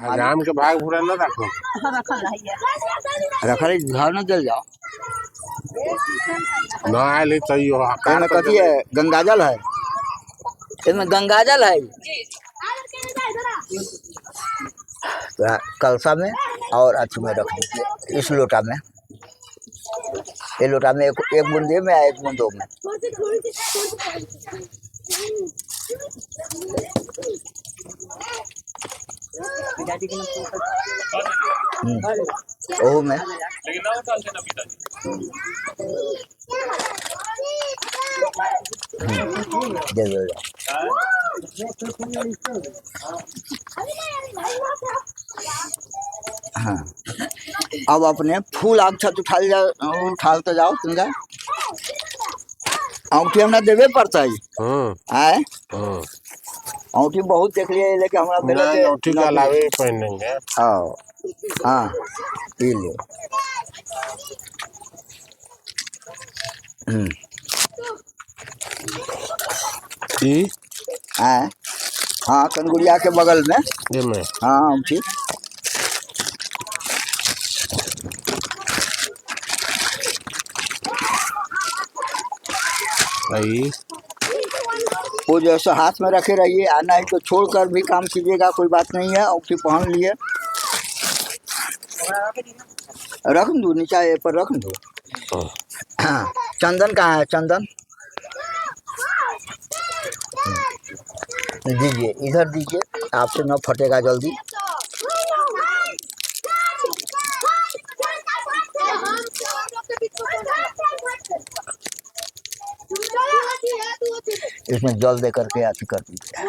राम के भाग पूरा न रखो रखल घर न चल जाओ न आए तैयो एमे कथी है गंगाजल है इसमें गंगाजल है कलसा में और अथी में रख दीजिए इस लोटा में ये लोटा में एक बूंद में या एक बूंद में ओह में दे दो हाँ अब अपने फूल आग छत उठालते जाओ तुमका औंठी हमरा देवे पड़ता है आए औंठी बहुत देख लिया लेकिन हमरा नहीं औंठी का लावे पहनेंगे हाँ हाँ पी लो आए हाँ कनगुड़िया के बगल में ये में हाँ औंठी वो जैसे हाथ में रखे रहिए आना ही तो छोड़कर भी काम कीजिएगा कोई बात नहीं है औंठी पहन लिए रख दो नीचा ये पर रख दो हाँ चंदन कहाँ है चंदन दीजिए इधर दीजिए आपसे न फटेगा जल्दी इसमें जल दे करके आती कर दीजिए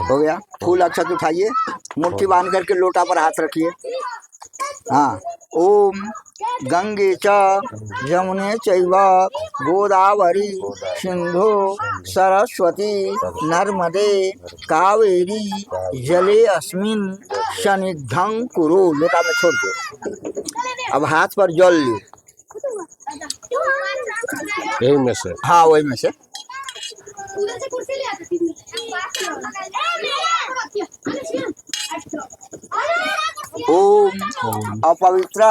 हो गया फूल अक्षत उठाइए मुट्ठी बांध करके लोटा पर हाथ रखिए हाँ ओम गंगे च यमुने चैव गोदावरी सिंधु सरस्वती नर्मदे कावेरी जले अस्मिन सन्निधं कुरु लोटा में छोड़ दो अब हाथ पर जल लो यही में से हाँ वही में से ओम अपवित्र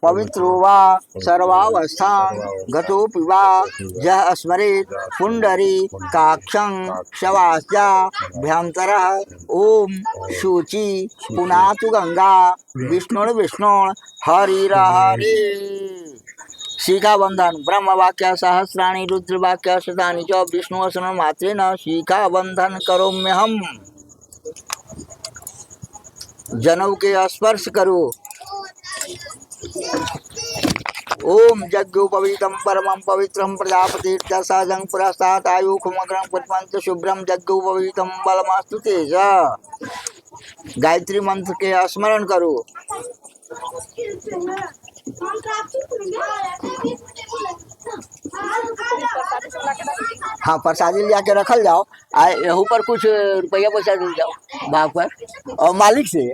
पवित्रो वा सर्वावस्था गतोऽपि वा यः स्मरेत् पुंडरी काक्षं शवास्याभ्यन्तरः ओम शुचि पुनातु गंगा विष्णुर्विष्णुर् हरिर्हरि शिखा बंधन ब्रह्म वाक्य सहस्राणि रुद्र वाक्य शतानि च विष्णु वसन मात्रेण शिखा बंधन करोम्यहम् जनऊ के स्पर्श करो ओम यज्ञोपवीतम परमं पवित्रं प्रजापतिर्दशजं पुरस्तात् आयुखमग्रं पुष्पंत शुभ्रं यज्ञोपवीतम बलमस्तु तेज गायत्री मंत्र के स्मरण करो हाँ प्रसादी लिया के रखल जाओ यहू पर कुछ रुपया पैसा दे जाओ भाग पर और मालिक से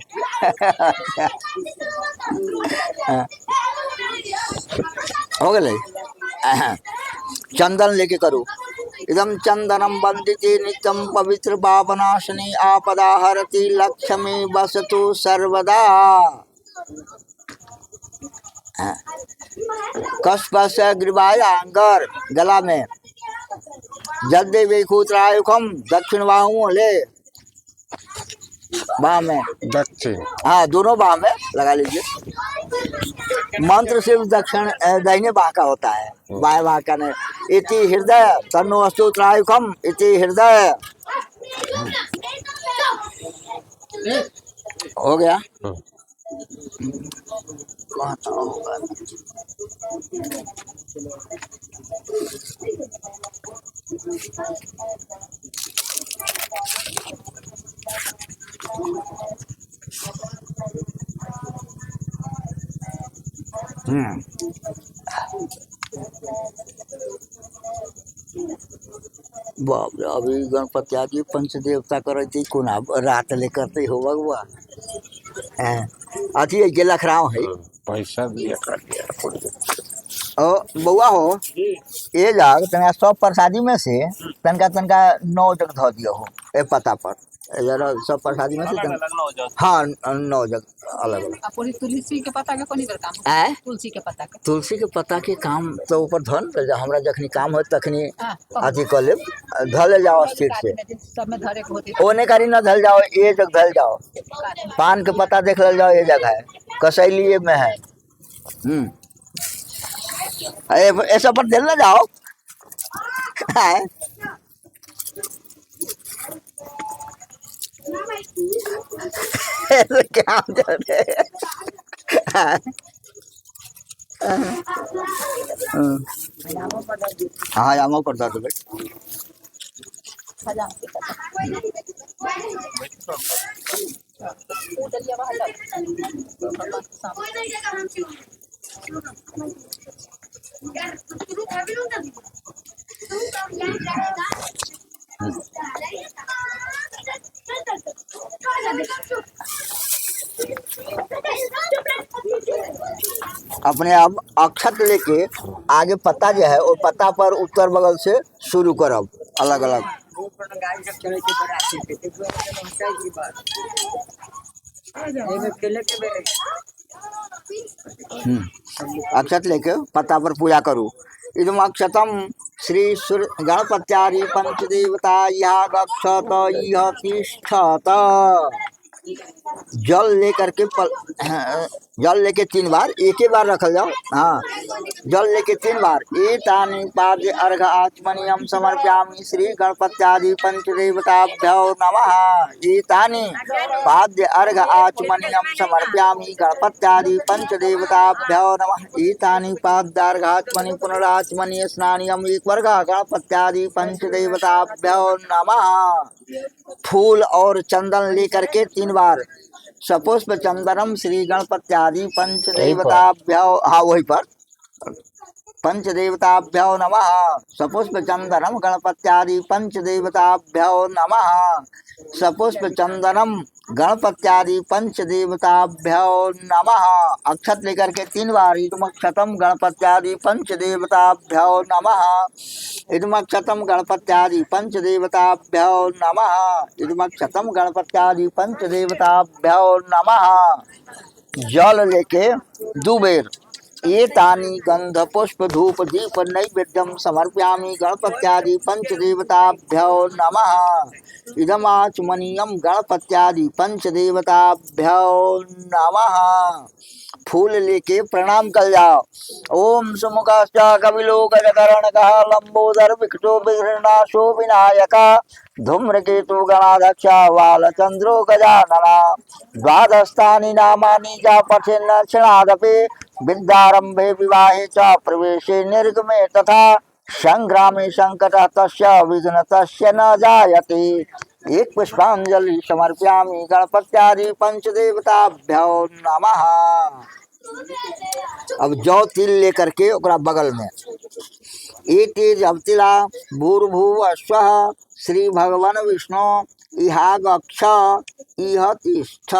हो गए चंदन लेके करो इदम चंदनम वंदिते नित्यम पवित्र पापनाशनी आपदा हरति लक्ष्मी वसतु सर्वदा कस्पस ग्रीवाय अंगर गला में जल्दी वेखुत्रायुखम दक्षिण बाहु ले बाह में दक्षिण हाँ दोनों बाह में लगा लीजिए मंत्र सिर्फ दक्षिण दाहिने बाह का होता है बाएं बाह का नहीं इति हृदय तन्नो अस्तु त्रायुखम इति हृदय हो गया बाप रे, अभी गणपति आदि पंच देवता करते कोना रात ले करते हो बगुआ हैं। अथी है के लखराव है पैसा दिया कर दिया ओ बउआ हो ये जाग तनका सब प्रसादी में से तनका तनका 9 जग धो दियो हो ए पता पर जरा सब प्रसादी में से हाँ 9 जग अलग अलग। पूरी तुलसी के पत्ता के कोनी बर काम आय तुलसी के पत्ता के तुलसी के पत्ता के काम तो ऊपर धन हमरा जखनी काम हो तखनी हाँ, अथी कर ले धल जाओ स्थिर से सब में धरे के होती ओने कारी न धल जाओ ये जग धल जाओ। पान के पत्ता देख ले जाओ ये जगह है कसैली में है। ऐसा पर दिल ना जाओ है? ऐसे क्या करते हैं? हाँ यामो पर दर्द बेट अपने आप अक्षत लेके आगे पत्ता जो है वो पत्ता पर उत्तर बगल से शुरू करब अलग अलग। अक्षत लेके पत्ता पर पूजा करूँ। इदम अक्षतम श्री सूर्य गणपत्यादि पंचदेवता यह गक्षत यह तिष्ठत। जल लेकर के जल लेके 3 बार एक ही बार रखल जाओ। हाँ जल लेके 3 बार एतानि पाद्य अर्घ आचमनीयम समर्पयामि श्री गणपत्यादि पंचदेवताभ्यो नमः। एतानि पाद्य अर्घ आचमनीयम समर्पयामि गणपत्यादि पंचदेवताभ्यो नमः। एतानि पाद्य अर्घ आचमनी पुनराचमनीय स्नानियम एक वर्ग गणपत्यादि पंचदेवताभ्यो नमः। फूल और चंदन लेकर के 3 बार सपुष्प चंदनम श्री गणपत्यादि पंचदेवताभ्यो हाँ वही पर पंचदेवताभ्यो नमः। सपुष्प चंदनम गणपत्यादि पंचदेवताभ्यो नमः। सपुष्प चंदनम गणपत्यादि पंचदेवताभ्यो नमः। अक्षत लेकर के 3 बार इदमक्षतम गणपत्यादि पंचदेवताभ्यो नमः। इदमक्षतम गणपत्यादि पंचदेवताभ्यो नमः। इदमक्षतम गणपत्यादि पंचदेवताभ्यो नमः। जल लेके 2 बेर एतानि गंध पुष्प धूप दीप नैवेद्यम समर्पयामि गणपत्यादि पंचदेवताभ्यो नमः। इदमाचमनीयम गणपत्यादि पंचदेवताभ्यो नमः। फूल लेके प्रणाम कर जाओ। ओम सुमुखाश्च कपिलो गजकर्णकः लंबोदर विकटो विघ्नाशो विनायका धूम्रकेतु गणाध्यक्ष बालचंद्रो गजानना। द्वादशानि नामानि च पठेन्न क्षणादपि विद्यारंभे विवाहे च प्रवेशे निर्गमे तथा संग्रामे संकटः तस्य विघ्न तस्य न जायते। एक पुष्पांजलि समर्पयामि गणपत्यादि पंचदेवताभ्यो नमः। अब जौ तिल लेकर के ओकरा बगल में एते जब तिला भूर्भुवः स्वः श्री भगवान विष्णु इहा गक्ष इह तिष्ठ।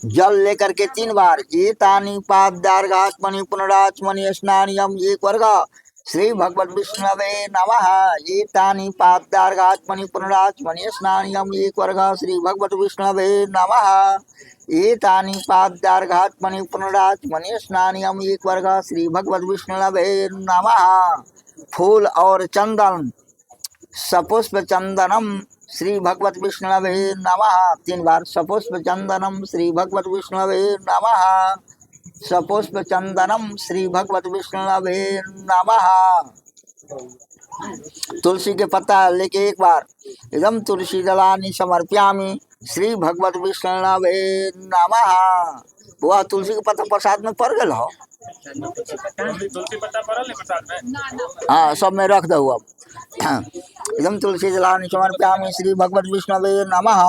जल लेकर के 3 बार एतानि पाद्यार्घात्मनि पुनराचमनीय स्नानियम एक वर्ग श्री भगवत विष्णवे नमः। एतानि पाद्यार्घात्मनि पुनराचमनीय स्नानियम एक वर्ग श्री भगवत विष्णवे नमः। एतानि पाद्यार्घात्मनि पुनराचमनीय स्नानियम एक वर्ग श्री भगवत विष्णवे नमः। फूल और चंदन सपुष्प चंदनम श्री भगवत विष्णवे नमः। 3 बार सपुष्प चंदनम श्री भगवत विष्णवे नमः। सपुष्प चंदनम श्री भगवत विष्णवे नमः। तुलसी के पत्ता लेके 1 बार इदम तुलसी दलानि समर्पयामि श्री भगवत विष्णवे नमः। वह तुलसी के पत्ता प्रसाद में पड़ गल हो। तुलसी पत्ता पड़ल है प्रसाद में। हाँ सब में रख दो। अब एकदम तुलसी दलानि समर्पयामि श्री भगवत विष्णवे नमः।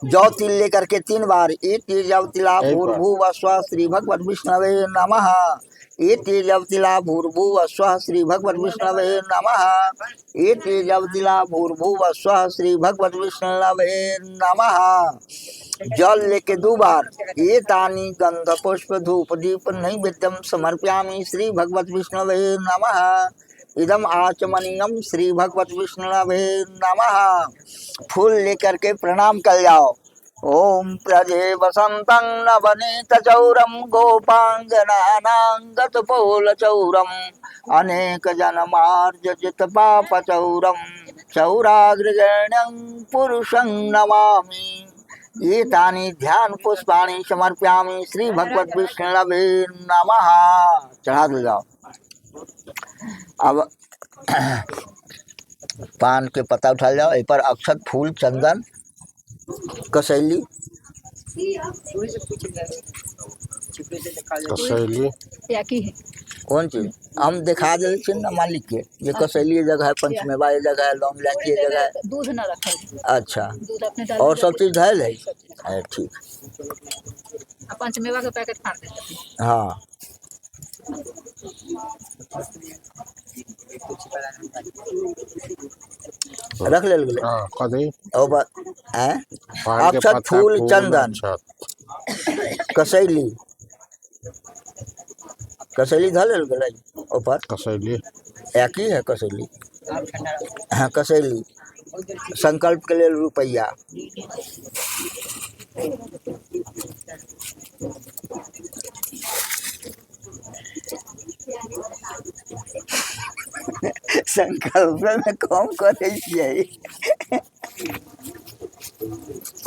जौ तिल लेकर के 3 बार एक जौ तिला भूर्भुवः स्वः श्री भगवत विष्णवे नमः। एते जवतिला भूर्भुवः स्वः श्री भगवत विष्णवे नमः। एते जवतिला भूर्भुवः स्वः श्री भगवत विष्णवे नमः। जल लेके 2 बार एतानि गंध पुष्प धूप दीप नैवेद्यम समर्पयामि श्री भगवत विष्णवे नमः। इदम आचमनीयम श्री भगवत विष्णवे नमः। फूल लेकर के प्रणाम कर जाओ। ओम प्रजे वसंतं नवनीत चौरम गोपांगनानां पोल चौरम अनेक जनमार्जित पाप चौरम चौराग्रगण्यं पुरुषं नमामि। ये तानि ध्यान पुष्पाणि समर्पयामि श्री भगवत विष्णवे नमः। चढ़ा दो जाओ। अब पान के पत्ता उठा जाओ। इस पर अक्षत फूल चंदन कसैली कसैली या की है कौन चीज हम दिखा दे ना मालिक के। ये कसैली जगह है, पंचमेवा ये जगह है, लौंग इलायची ये जगह है। दूध न रखे अच्छा, दूध अपने डाल और सब चीज धैल है। ठीक, पंचमेवा के पैकेट फाड़ देते। हाँ। रख ले ले। हाँ कदी और बात है पान के अक्षत पत्ता फूल चंदन अक्षत कसैली कसैली धल गई ऊपर। कसैली एक ही है कसैली। हाँ कसैली। संकल्प के लिए रुपया। संकल्प में कम करे छियै।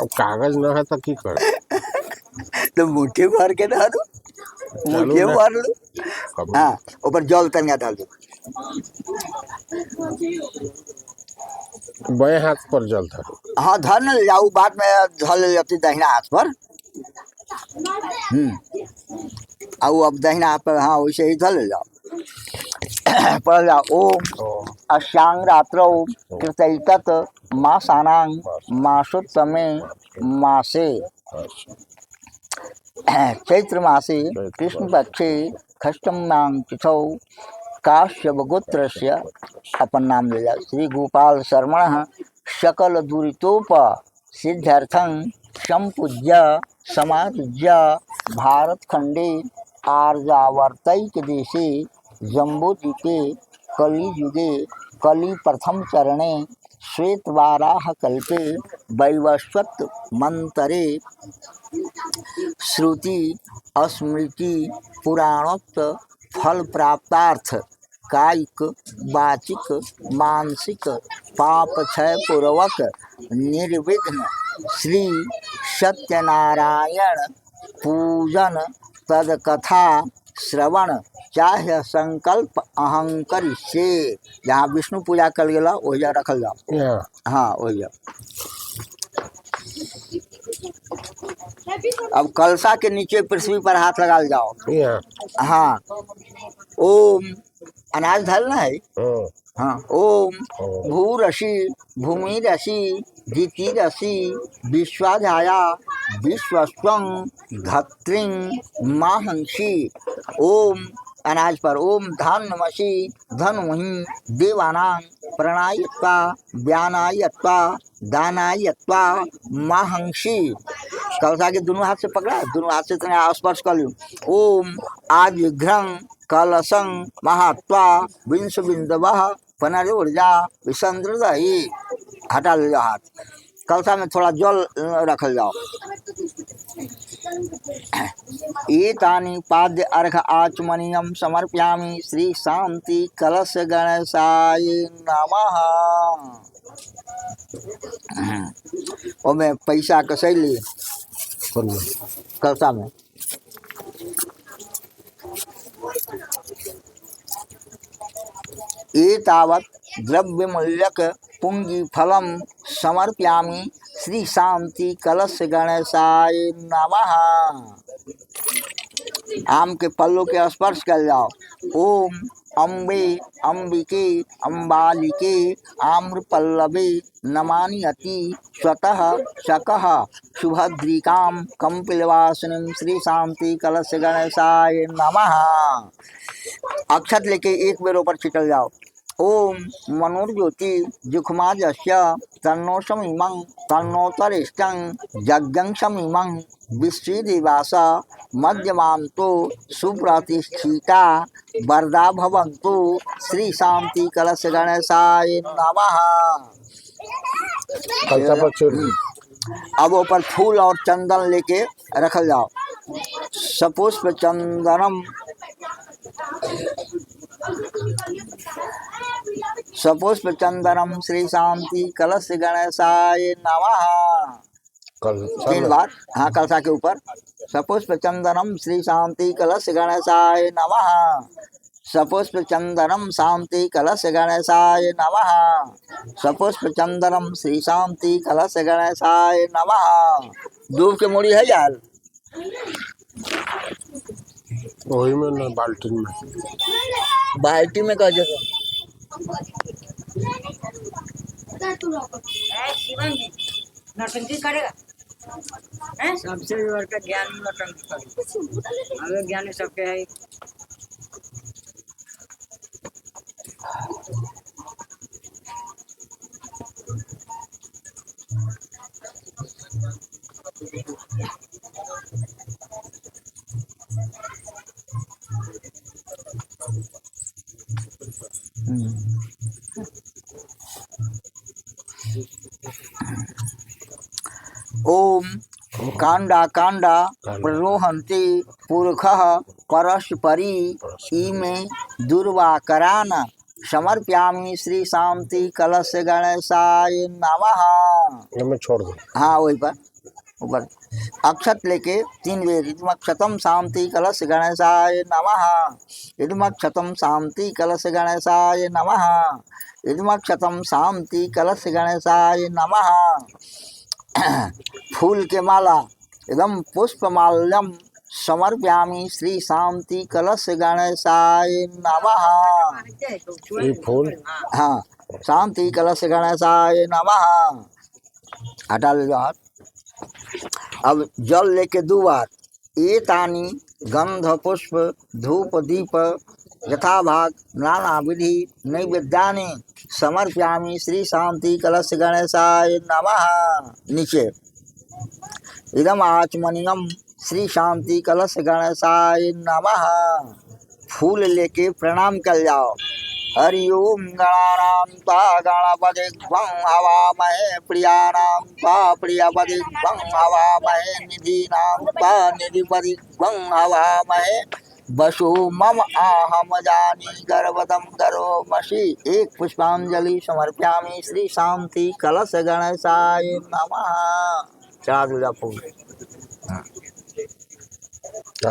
अब कागज न है तो की कर। तो मुट्ठी भर के डाल दो, मुट्ठी ना। भर लो। कब हाँ, ऊपर जल तनिया डाल दो। बाएं हाथ पर जल था। हाँ धर न जाऊ, बाद में धल जाती दहिना हाथ पर। आओ अब दहिना हाथ पर, हाँ वैसे ही धल जाओ। पढ़ जाओ। ओम अश्यांग रात्रौ कृतैतत मासानां मासोत्तमे मासे चैत्र मासे कृष्ण पक्षे खष्टम्यां तिथौ काश्यप गोत्रस्य अपन नाम ले जाओ। श्री गोपाल शर्मण सकल दुरितोप सिद्ध्यर्थं संपूज्य समाज्य भारत खंडे आर्यावर्तैक देशे जम्बूद्वीपे कलियुगे कलि प्रथम चरणे श्वेतवाराह कल्पे वैवस्वत मंतरे श्रुति स्मृति पुराणोक्त फल प्राप्तार्थ कायिक वाचिक मानसिक पाप क्षय पूर्वक निर्विघ्न श्री सत्यनारायण पूजन तद कथा श्रवण चाहे संकल्प अहंकर से। जहाँ विष्णु पूजा कर गया वही रखल जाओ। हाँ वही। अब कलसा के नीचे पृथ्वी पर हाथ लगा जाओ। हाँ। ओम अनाज धरना है। हाँ। ओम भूरसी भूमिरसी धितिरसी विश्वाधाया विश्वस्वं धत्रिं माहंसी। ओम अनाज पर ओम धन्वसी धन्वहि देवानां प्रणायत्वा व्यानायत्वा दानायत्वा माहंसी। कलसा के दोनों हाथ से पकड़ा, दोनों हाथ से तुम्हें स्पर्श कर लो। ओम आदिघ्रं कलशं महात्वा विंश बिंदवः पुनर्ऊर्जा विसंद्रदहि। हटा ले जाओ हाथ। कलसा में थोड़ा जल रखल जाओ। एतानि पाद्य अर्घ आचमनीयं समर्पयामि श्री शांति कलश गणेशाय नमः। और मैं पैसा कसैली कलसा में। एतावत् द्रव्य मूल्यक पुंजी फलम समर्पयामि श्री शांति कलश गणेशाय नमः। आम के पल्लों के स्पर्श कर जाओ। ओम अम्बे अंबिके अम्बालिके आम्रपल्लवे नमानि अति स्वतः शकः शुभद्रिकां कंपिलवासिनीं श्री शांति कलश गणेशाय नमः। अक्षत लेके एक बेर ऊपर छिटल जाओ। ओम मनोर्ज्योति जुखमाजस्य तन्नो शमिमं तन्नोतरिष्टं यज्ञं शमिमं विश्वदेवास मध्यमान्तो सुप्रतिष्ठिता वरदा भवन्तु श्री शांति कलश गणेशाय नमः। कलता पर छोड़ दी। अब ऊपर फूल और चंदन लेके रखल जाओ। सपुष्प चंदनम सपुष्प चंदनम श्री शांति कलश गणेशाय नमः। तीन बार, हाँ, कलशा के ऊपर सपुष्प चंदनम श्री शांति कलश गणेशाय नमः। सपुष्प चंदनम शांति कलश गणेशाय नमः। सपुष्प चंदनम श्री शांति कलश गणेशाय नमः। दूब के मूड़ी है यार, वही में ना बाल्टी में। बाल्टी में कह जगह नौटंकी करेगा सबसे बड़का ज्ञान नौटंकी करेगा। हमें ज्ञान सबके है। ओम कांडा कांडा प्ररोहन्ति पुरखः परस्परी इमे दुर्वाकरान समर्प्यामि श्री शांति कलश गणेशाय नमः। ये मैं छोड़ दूँ। हाँ, वही पर ऊपर अक्षत लेके तीन बेर इदमक्षतम शांति कलश गणेशाय नमः। इदमक्षतम शांति कलश गणेशाय नमः। इदमक्षतम शांति कलश गणेशाय नमः। फूल के माला एकदम पुष्पमाल्यम समर्प्यामि श्री शांति कलश गणेशाय नमः। ये फूल हाँ, शांति कलश गणेशाय नमः। हटा ले जाओ। अब जल लेके दो बार एतानि गंध पुष्प धूप दीप यथाभाग नाना विधि नैवेद्यानि समर्प्यामि श्री शांति कलश गणेशाय नमः। नीचे इदम आचमनीयम श्री शांति कलश गणेशाय नमः। फूल लेके प्रणाम कर जाओ। हरि ओम गणानां त्वा गणपतिग्वं हवामहे प्रियाणां त्वा प्रियपतिग्वं हवामहे निधीनां त्वा निधिपतिग्वं हवामहे वसु मम आहम जानी गर्भदं करोमसि। एक पुष्पांजलि समर्प्यामि श्री शांति कलश गणेशाय नमः। चढ़ा दूजा फूल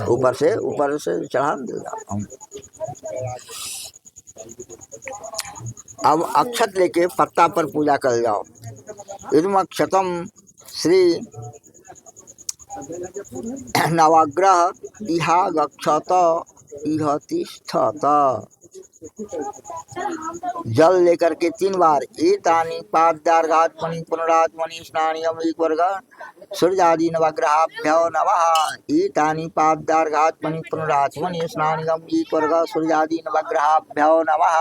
ऊपर से चढ़ा दूजा। अब अक्षत लेके पत्ता पर पूजा कर जाओ। इदमक्षतम श्री नवग्रह इहा गच्छत इह तिष्ठत। जल लेकर के तीन बार एतानि पाद्यार्घात्मनि पुनरात्मनि स्नानियम एक वर्ग सूर्यादि नवग्रहाभ्यो नमः। एतानि पाद्यार्घात्मनि पुनरात्मनि स्नानियम एक वर्ग सूर्यादि नवग्रहाभ्यो नमः।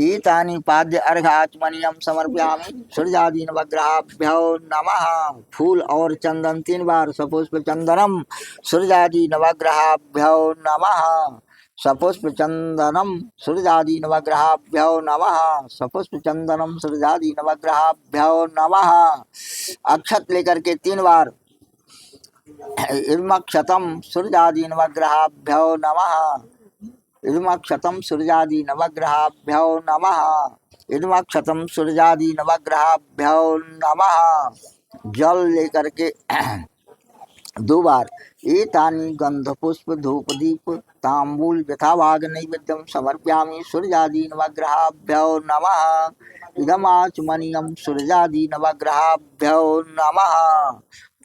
एतानि पाद्य अर्घात्मनियम समर्प्यामि सूर्यादि नवग्रहाभ्यो नमः। फूल और चंदन तीन बार सपुष्प चंदनम सूर्यादि नवग्रहाभ्यो नमः। सपुष्प चंदनम सूर्यादि नवग्रहाभ्यो नमः। सपुष्प चंदनम सूर्यादि नवग्रहाभ्यो नमः। अक्षत लेकर के तीन बार इदमक्षतम सूर्यादि नवग्रहाभ्यो नमः। इदमक्षतम सूर्यादि नवग्रहाभ्यो नमः। इदमक्षतम सूर्यादि नवग्रहाभ्यो नमः। जल लेकर के दो बार एतानि गंध पुष्प धूप दीप तांबूल यथाभाग नैवेद्यम समर्प्यामि सूर्यादि नवग्रहाभ्यो नमः। इदमाचमनीयम सूर्यादि नवग्रहाभ्यो नमः।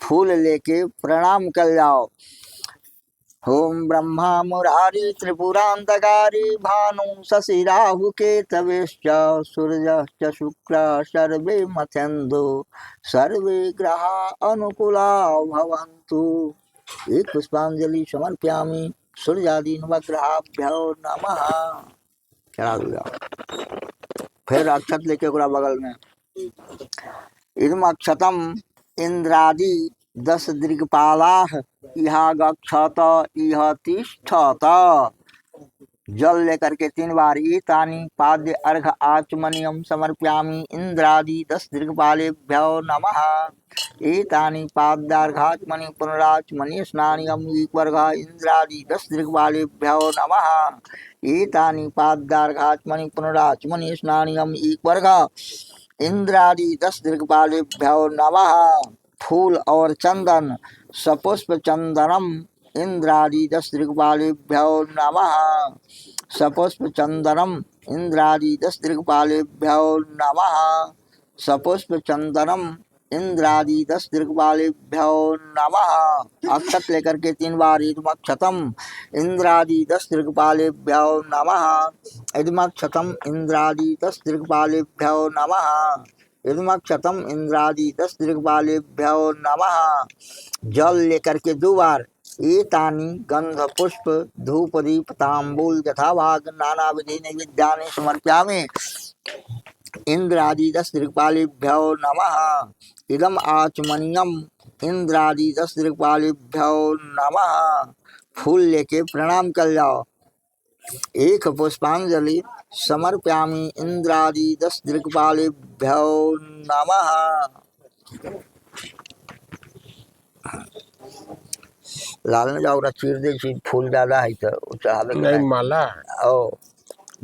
फूल लेके प्रणाम कर जाओ। ओम ब्रह्मा मुरारी त्रिपुरांतकारी भानु शशि राहु केतवेश्च सूर्यश्च शुक्र सर्वे मथेन्दु सर्वे ग्रहा अनुकूला भवन्तु। एक पुष्पांजलि समर्पयामि सूर्यादि नवग्रहाभ्यो नमः। चढ़ा दिया। फिर अक्षत लेके ओकरा बगल में इदम अक्षतम इंद्रादि 10 दिग्पालाः इहा गच्छत इह तिष्ठत। जल लेकर के 3 बार एतानि पाद्य अर्घ आचमनियम समर्पयामि इंद्रादि 10 दिग्पालेभ्यो नमः। एतानि पाद्यार्घाचमनि पुनराचमनि स्नानियम एकवर्घ इंद्रादि 10 दिग्पालेभ्यो नमः। एतानि पाद्यार्घाचमनि पुनराचमनि स्नानियम एकवर्घ इंद्रादि 10 दिग्पालेभ्यो नमः। फूल और चंदन सपुष्प चंदनम इंद्रादि 10 दिग्पालेभ्यो नमः। सपुष्प चंदनम इंद्रादि 10 दिग्पालेभ्यो नमः। सपुष्प चंदनम इंद्रादि 10 दिग्पालेभ्यो नमः। अक्षत लेकर के 3 बार इदमक्षतम इंद्रादि 10 दिग्पालेभ्यो नमः। इदमक्षतम इंद्रादि 10 दिग्पालेभ्यो नमः। इदमक्षतम इंद्रादि 10 दिग्पालेभ्यो नमः। जल लेकर के 2 बार एतानि गंध पुष्प धूप दीप तांबूल यथाभाग नाना विधि नैवेद्यानि समर्पयामि इंद्रादि 10 दिग्पालेभ्यो नमः। इदम आचमनियम इंद्रादि 10 दिग्पालेभ्यो नमः। फूल लेके प्रणाम कर जाओ। एक पुष्पांजलि समर्पयामि इंद्रादि 10 दिग्पालेभ्यो नमः। लाल ने जाओ चीर दे फूल ज्यादा है तो चढ़ावे के नहीं माला ओ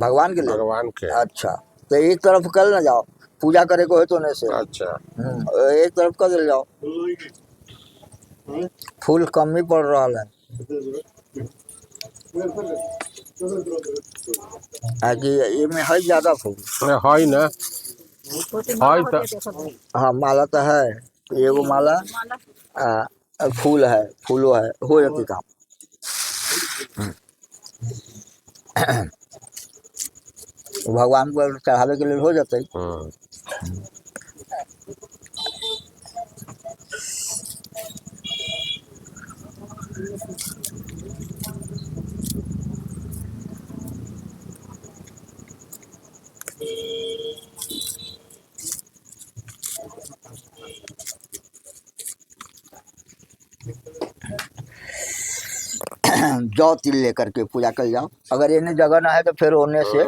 भगवान के लिए। भगवान के। अच्छा तो एक तरफ कर ना जाओ पूजा करे को है तो ने से। अच्छा एक तरफ कर ले जाओ फूल कम ही पड़ रहा है। आगे ये में है ज्यादा फूल है ना है तो हाँ माला तो है एगो माला फूल है फूलो है हो जाती काम। भगवान को चढ़ावे के लिए हो जाते। जौ तिल लेकर के पूजा कर जाओ। अगर इन्हें जगह ना है तो फिर होने से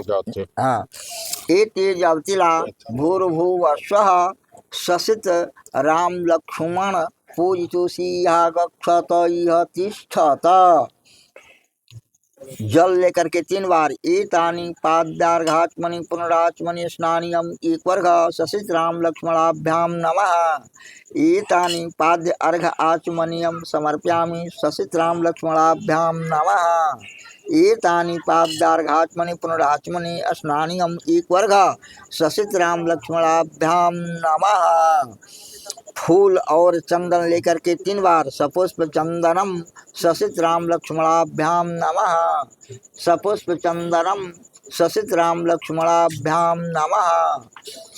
हाँ ए तेज अवतिला भूर्भुव स्वः ससित राम लक्ष्मण पूजितुषी गच्छत इह तिष्ठत। जल लेकर के 3 बार एतानि पाद्यार्घाचमनि पुनराचमनि स्नानियम एकवर्घ ससित राम लक्ष्मणाभ्याम नमः। एतानि पाद्य अर्घ आचमनियम समर्पयामि ससित राम लक्ष्मणाभ्याम नमः। एतानि पाद्यार्घाचमनि पुनराचमनि स्नानियम एकवर्घ ससित राम लक्ष्मणाभ्याम नमः। फूल और चंदन लेकर के 3 बार सपुष्प चंदनम ससित राम लक्ष्मणाभ्याम नमः। सपुष्प चंदनम ससित राम लक्ष्मणाभ्याम नमः।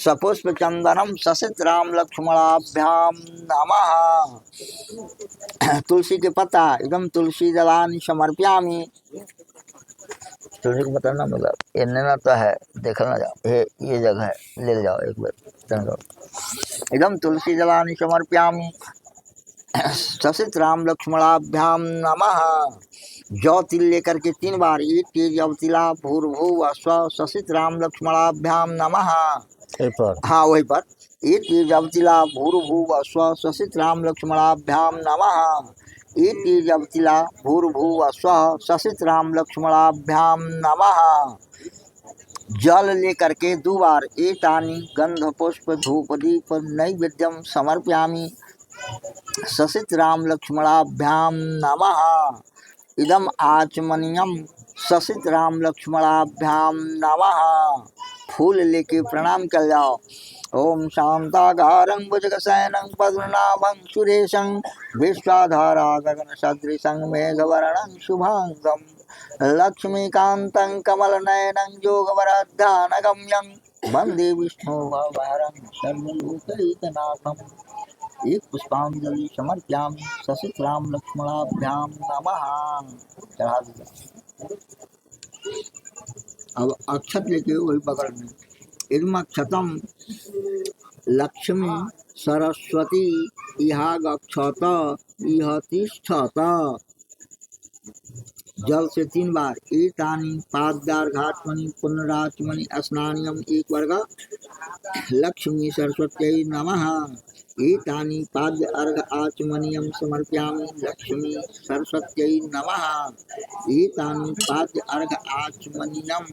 सपुष्प चंदनम ससित राम लक्ष्मणाभ्याम नमः। तुलसी के पत्ता एकदम तुलसी दलानि समर्पयामि। तुलसी को पता ना मिला इन्हें ना तो है देखना जाओ ये जगह है ले जाओ एक बार एकदम तुलसी दलानि समर्पयामि ससित राम लक्ष्मणाभ्याम नमः। जौ तिल लेकर के 3 बार एक तेज अवतिला भूर्भुव स्व ससित राम लक्ष्मणाभ्याम नमः। हाँ वही पर एक तेज अवतिला भूर्भुव स्व ससित राम लक्ष्मणाभ्याम नमः। एक तेज अवतिला भूर्भुव स्व ससित राम लक्ष्मणाभ्याम नमः। जल लेकर के 2 बार एतानि गंध पुष्प धूप दीप नैवेद्यम समर्पयामि ससित राम लक्ष्मणाभ्याम नमः। इदम आचमनियम ससित राम लक्ष्मणाभ्याम नमः। फूल लेके प्रणाम कर जाओ। ओम शांताकारं भुजगशयनं पद्मनाभं सुरेशं विश्वाधारा गगन सदृशं मेघवर्णं शुभांगं लक्ष्मीकान्तं कमलनयनं योगवरध्यानगम्यं वन्दे विष्णु भवरं सर्वलोकैकनाथम्। एक पुष्पांजलि समर्पयामि सशितराम लक्ष्मणाभ्यां नमः। चढ़ा दीजिए। अब अक्षत लेके वही बगल में इदमक्षतम लक्ष्मी सरस्वती इहा गच्छत इह तिष्ठत। जल से 3 बार एतानि पाद्यार्घात्मनि पुनरात्मनि स्नानियम एक वर्ग लक्ष्मी सरस्वत्यै नमः। एतानि पाद्य अर्घ आचमनीयं समर्पयामि लक्ष्मी सरस्वत्यै नमः। एतानि पाद्य अर्घ आचमनीयं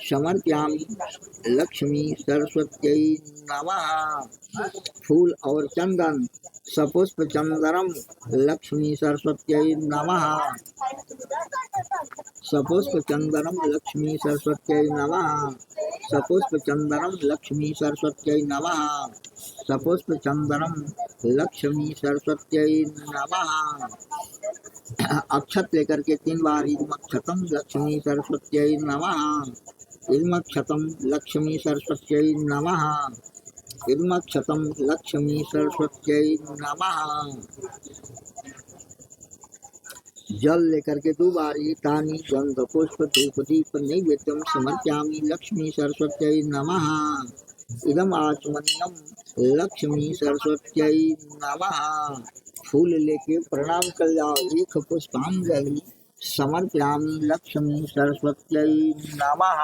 समर्पयामि लक्ष्मी सरस्वत्यै नमः। फूल और चंदन सपुष्प चंदनम लक्ष्मी सरस्वत्यै नमः। सपुष्प चंदनम लक्ष्मी सरस्वत्यै नमः। सपुष्प चंदनम लक्ष्मी सरस्वत्यै नमः। सपुष्प चंदनम लक्ष्मी सरस्वत्यै नमः। अक्षत लेकर के 3 बार इदमक्षतम लक्ष्मी सरस्वत्यै नमः। इदमक्षतम लक्ष्मी सरस्वत्यै नमः। इदमक्षतम लक्ष्मी सरस्वत्यै नमः। जल लेकर के 2 बार तानि गंध पुष्प धूप दीप नैवेद्यम समर्पयामि लक्ष्मी सरस्वत्यै नमः। इदम आचमनीयम लक्ष्मी सरस्वत्यै नमः। फूल लेके प्रणाम कर जाओ। एक पुष्पांजलि समर्पयामि लक्ष्मी सरस्वत्यै नमः।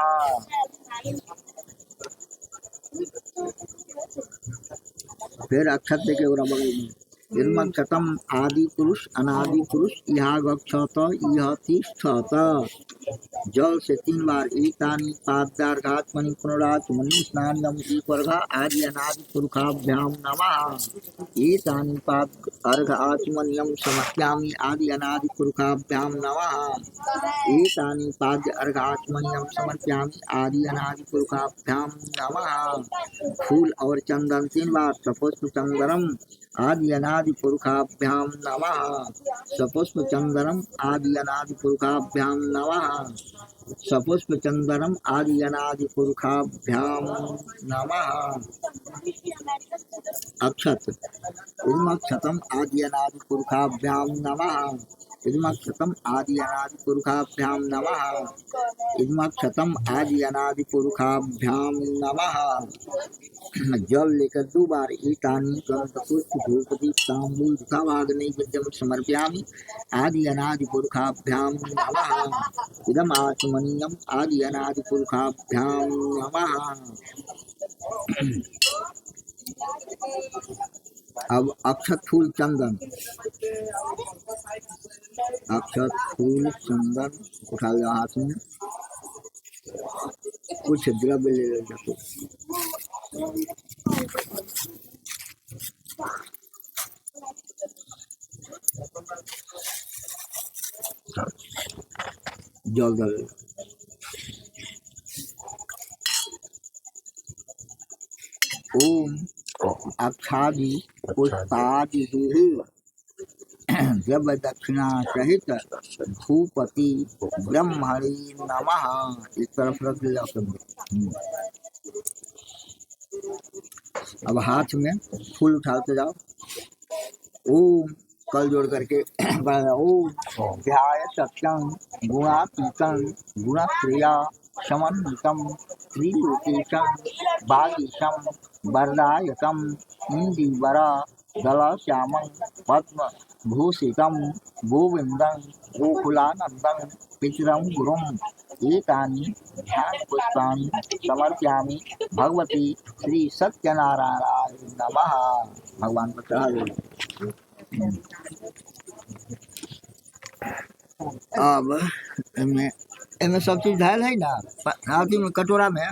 फिर अक्षत लेके और बगल में इदमक्षतम आदि पुरुष अनादि पुरुष इहा गच्छत इह तिष्ठत। जल से 3 बार एतानि पाद्यार्घात्मनि पुनरात्मनि स्नानियं एक वर्ग आदि अनादि पुरुषाभ्यां नमः। एतानि पाद्य अर्घ आचमनीयं समर्पयामि आदि अनादि पुरुषाभ्यां नमः। एतानि पाद्य अर्घ आचमनीयं समर्पयामि आदि अनादि पुरुषाभ्यां नमः। फूल और चंदन 3 बार सपुष्प चंदनम आदि अनादि पुरुषाभ्यां नमः। सपुष्प चंदनम आदि अनादि पुरुषाभ्यां नमः। सपुष्प चंदनम आदि अनादि पुरुषाभ्यां नमः। अक्षत इदमक्षतम आदि अनादि पुरुषाभ्यां नमः। इदमक्षतम आदि अनादि पुरुषाभ्यां नमः। इदमक्षतम आदि अनादि पुरुषाभ्यां नमः। जल लेकर 2 बार एतानि गंध पुष्प धूप दीप तांबूल भाग नैवेद्यम समर्पयामि आदि अनादि पुरुषाभ्यां नमः। इदम आचमनीयम आदि अनादि पुरुषाभ्यां नमः। अब अक्षत फूल चंदन अक्षत फूल चंदन उठा लो हाथ में। कुछ द्रव्य ले लो जाके। जल दल ओम अक्षादि पुष्पादि जब दक्षिणा सहित भूपति ब्रह्मणे नमः। इस तरफ रख लिया सब। अब हाथ में फूल उठाते जाओ। ओम कल जोड़ करके ओम ध्याय सत्यं गुणातीतं गुणक्रिया समन्वितं त्रिलोकेशं बागीशं वरदायकं इंदिवर दलश्यामं पद्म भूषितं गोविंदं गोकुलानंदं पितरं गुरुं एतानि ध्यान पुष्पाणि समर्पयामि भगवती श्री सत्यनारायणाय नमः। भगवान को चढ़ा दो। अब इनमें सब चीज धैल है ना हाथी में कटोरा में।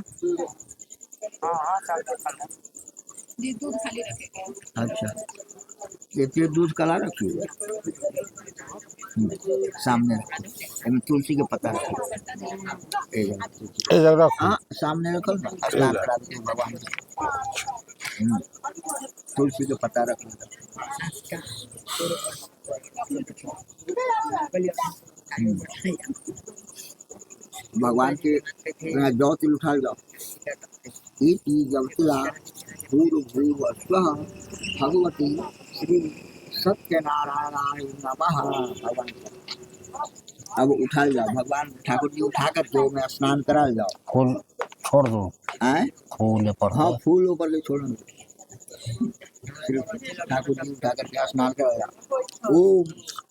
दूध खाली रखेंगे। अच्छा ये दूध कला रखिए सामने रखिए। तुलसी के पत्ता रखिए। हाँ सामने रखो ना। स्नान करा दीजिए भगवान। तुलसी के पत्ता रख लो। भगवान के जौ तिल उठा जाओ। इति जवतिला भूर्भुवस्वः भगवती श्री सत्यनारायणाय नमः। भगवान अब उठा जाओ, भगवान ठाकुर जी उठा करके मैं स्नान करा जाओ। फूल छोड़ दो, फूल पर। हाँ फूल ऊपर से छोड़ो। ठाकुर जी उठा करके स्नान करा जाओ।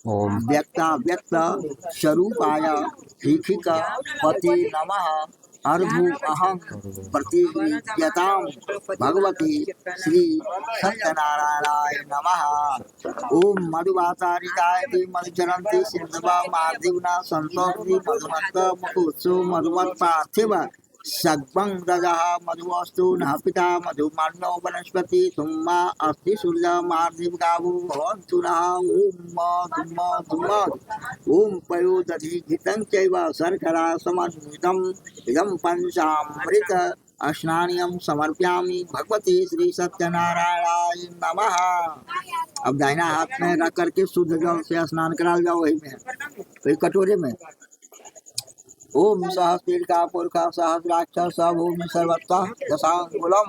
ओम व्यक्ता व्यक्त स्वरूपाय हीखिका पति नमः। अर्भु अहं प्रतियताम भगवती श्री सत्यनारायणाय नमः। ओम मधुवातारिताय मधुचरन्ति सिंधवा मार्दिवना संतोषि मधुमत्त मुकुत्सु मधुमत् पार्थिव सग्वं दजः मधुवस्तु न पिता मधुमान्यो वनस्पति तुम्मा अस्ति सूर्य मार्दिव गावो भवन्तु नः। ओम पयोदधि घृतं चैव शर्करा समन्वितम् इदं पंचामृत स्नानियं समर्पयामि भगवती श्री सत्यनारायणाय नमः। अब दाहिना हाथ में रख करके शुद्ध जल से स्नान करा जाओ। वही में वही कटोरे में। ओम सहस्रीका पुरखा सहस्राक्ष भूमि सर्वत्र दशांगुलम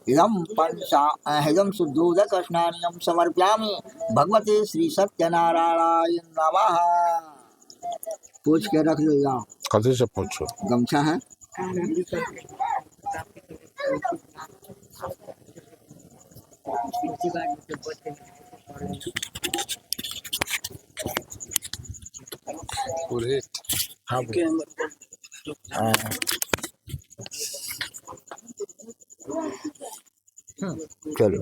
इदं शुद्धोदक स्नानियं समर्पयामि भगवते श्री सत्यनारायणाय नमः। पूछ के रख ले जाओ। कथी से पूछो? गमछा है। हाँ चलो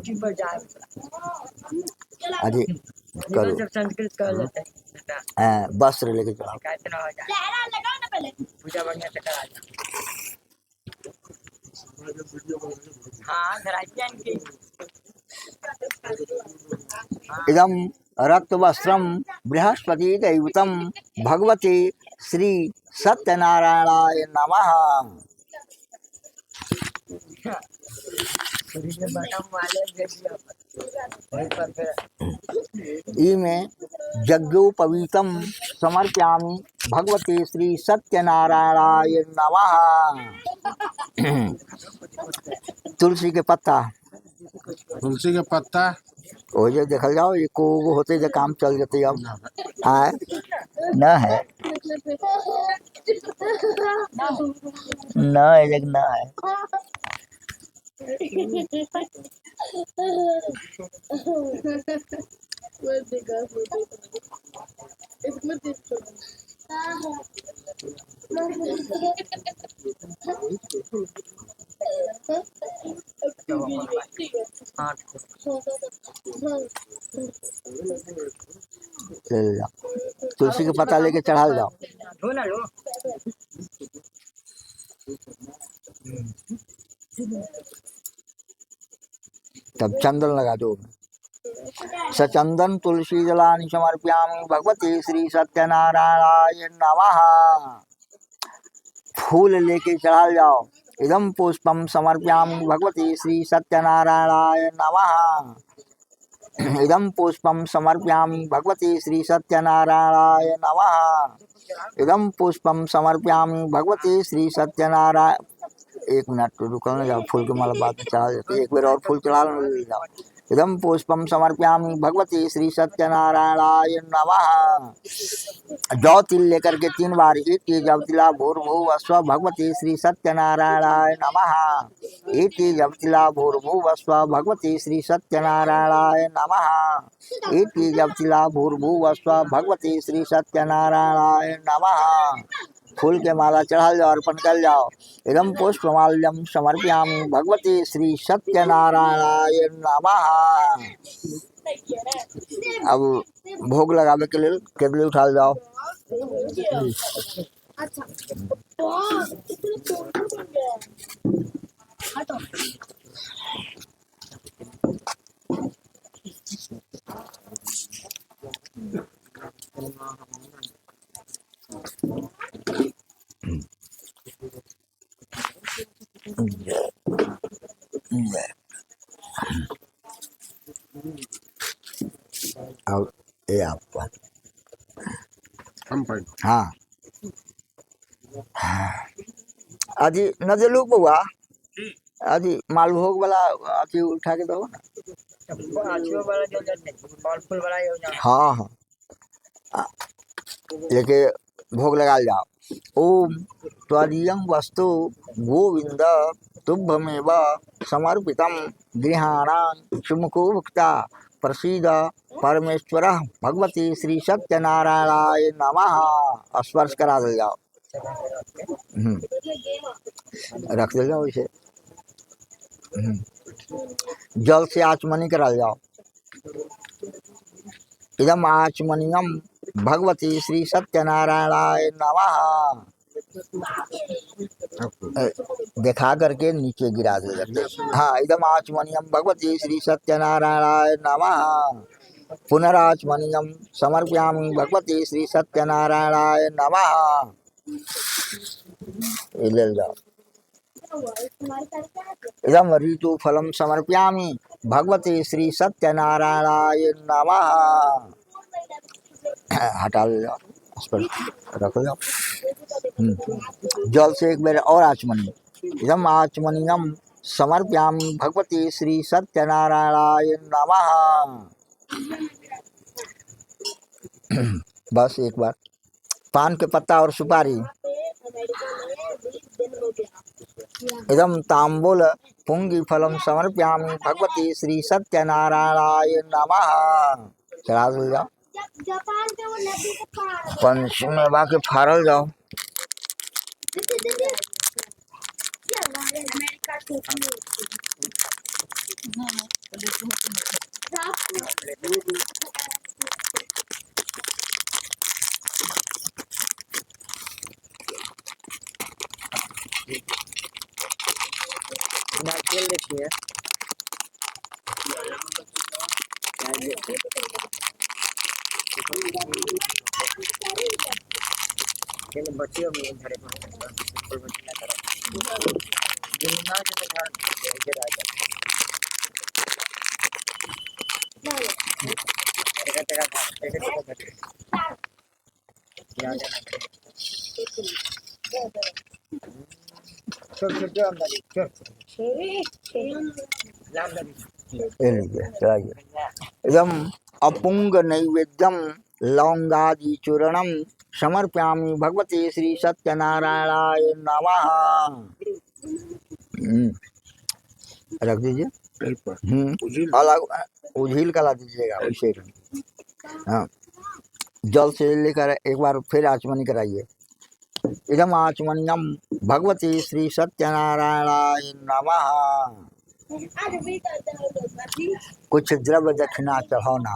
अरे करो। संस्कृत कर लेते हैं। वस्त्र लेके चलो। पूजा बढ़िया से करा। हाँ इदं रक्त वस्त्रम बृहस्पति दैवतम भगवते श्री सत्यनारायणाय नमः। इमे यज्ञोपवीतम समर्पयामि भगवते श्री सत्यनारायणाय नमः। तुलसी के पत्ता। तुलसी के पत्ता हो जे देखल जाओ। ये को होते जो काम चल जाते। अब है न है न है न है। तुलसी के पत्ता लेके चढ़ा जाओ। तब चंदन लगा दो। सचंदन तुलसी जलानि समर्पयामि भगवते श्री सत्यनारायणाय नमः। फूल लेके चढ़ा जाओ। इदं पुष्पम समर्पयामि भगवते श्री सत्यनारायणाय नमः। इदं पुष्पम समर्पयामि भगवते श्री सत्यनारायणाय नमः। इदं पुष्पम समर्पयामि भगवते श्री सत्यनारायण। एक मिनट तो रुको ना जाओ। फूल के माला बाद में चढ़ा देते। एक बार और फूल चढ़ा जाओ। इदं पुष्पम समर्पयामि भगवते श्री सत्यनारायणाय नमः। जौ तिल लेकर के 3 बार इति जवतिला भूर्भुवस्व भगवते श्री सत्यनारायणाय नमः। इति जवतिला भूर्भुवस्व भगवते श्री सत्यनारायणाय नमः। इति जवतिला भूर्भुवस्व भगवते श्री सत्यनारायणाय नमः। फूल के माला चढ़ा जाओ। अर्पण कर जाओ। इदं पुष्पमाल्यं समर्पयामि भगवते श्री सत्यनारायणाय नमः। अब भोग लगावे के लिए केतली उठा जाओ। अब ये आपका हम पाई हाँ अजी न दिलू बउआ अजी मालभोग वाला अथी उठा के दो ना। आछियो वाला जो जल्दी फल फूल वाला योजना हाँ हाँ लेके भोग लगा जाओ। ओम त्वदीयं वस्तु गोविंद तुभ्यमेव समर्पितं गृहाणां सुमुखो भुक्ता प्रसीद परमेश्वरः भगवती श्री सत्यनारायणाय नमः। स्पर्श करा दे जाओ। रख दे जाओ इसे। जल से आचमनी करा जाओ। इदम आचमनियम भगवती श्री सत्यनारायणाय नमः। दिखा करके नीचे गिरा दे जाते। हाँ इदम आचमनियम भगवती श्री सत्यनारायणाय नमः। पुनराचमनियम समर्पयामि भगवती श्री सत्यनारायणाय नमः। ये ले जाओ। इदम ऋतु फलम समर्पयामि भगवती श्री सत्यनारायणाय नमः। हटा ले जाओ। रख जाओ। जल से एक बार और आचमनी। इदम आचमनियम समर्पयामि भगवती श्री सत्यनारायणाय नमः। बस एक बार पान के पत्ता और सुपारी। इदम तांबूल पुंगी फलम समर्पयामि भगवती श्री सत्यनारायणाय नमः। चढ़ा दो जाओ। पंचमेवा के फाड़ल जाओ। नारियल देखिए लेकिन बच्चियों में घरे फल बच्ची ना करो जिन्ना के घर इधर आ जाए तेरा ऐसे तो याद है छोड़ छोड़ अंदर छोड़ लाभ ये लीजिए चलाइए। इदम अपुंग नैवेद्यम लौंगादि चूर्णम समर्पयामि भगवती श्री सत्यनारायणाय नमः। रख दीजिए। अलग उझील का ला दीजिएगा उसे। हाँ जल से लेकर एक बार फिर आचमनी कराइए। इदम आचमनियम भगवती श्री सत्यनारायणाय नमः। कुछ द्रव्य दक्षिणा चढ़ाना।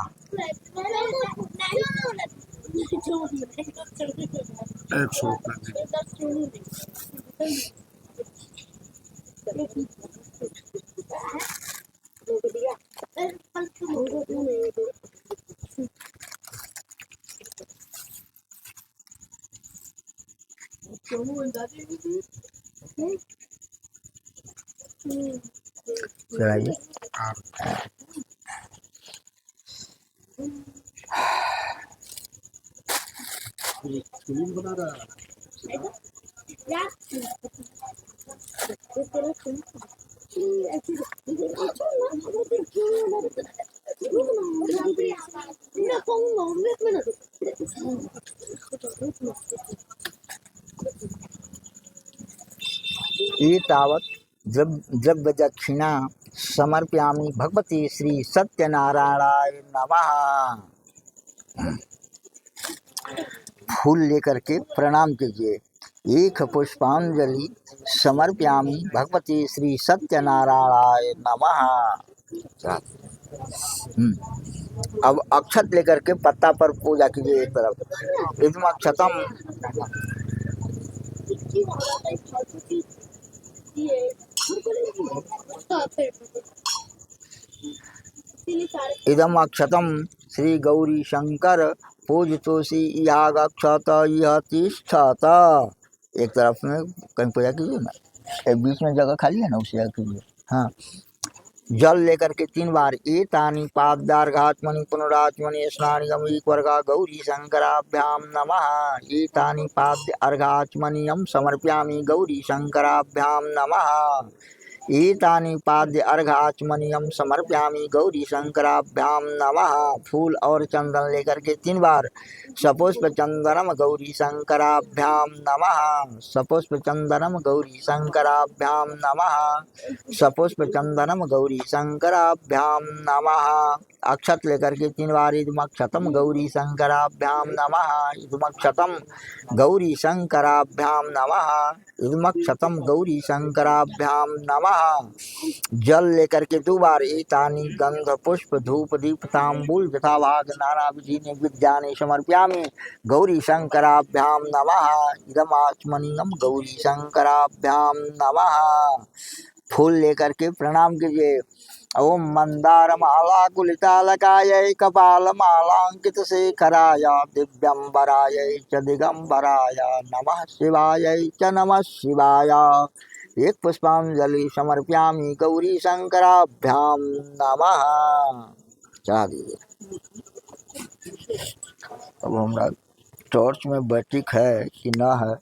चलाइए। ये तावत द्रव्य दक्षिणा समर्पयामि भगवती श्री सत्यनारायणाय नमः। फूल लेकर के प्रणाम कीजिए। एक पुष्पांजलि समर्पयामि भगवती श्री सत्यनारायणाय नमः। अब अक्षत लेकर के पत्ता पर पूजा कीजिए एक तरफ। इदम अक्षतम इदम अक्षतम श्री गौरी शंकर पूजतोषी यागक्षत यह तिष्ठत। एक तरफ में कहीं पूजा कीजिए ना। एक बीच में जगह खाली है ना उसे कीजिए। हाँ जल लेकर के 3 बार एतानि पाद्यार्घात्मनि पुनरात्मनि स्नानिगम वर्गा गौरी शंकराभ्याम नमः। एतानि पाद्यार्घात्मनियम समर्पयामि गौरी शंकराभ्याम नमः। एतानि पाद्य अर्घाचमनियम समर्पयामि गौरी शंकराभ्याम नमः। फूल और चंदन लेकर के 3 बार सपुष्प चंदनम गौरी शंकराभ्याम नमः। सपुष्प चंदनम गौरी शंकराभ्याम नमः। सपुष्प चंदनम गौरी शंकराभ्याम नमः। अक्षत लेकर के 3 बार इदमक्षतम गौरी शंकराभ्याम नमः। इदमक्षतम गौरी शंकराभ्याम नमः। इदमक्षतम गौरी शंकराभ्याम नमः। जल लेकर के 2 बार एतानि गंध पुष्प धूप दीप तांबूल तथा भाग नाना विधि विद्यानि समर्पयामि गौरी शंकराभ्याम नमः। इदम आचमनीयम गौरी शंकराभ्याम नमः। फूल लेकर के प्रणाम कीजिए। ओम मंदार माला कुलितालकाय कपाल मालांकित शेखराय दिव्यंबराय च दिगंबराय नमः शिवाय च नमः शिवाय। एक पुष्पांजलि समर्पयामि गौरी शंकराभ्याम नमः। चढ़ा दीजिए। अब हमारा टॉर्च में बैटरी है कि ना है।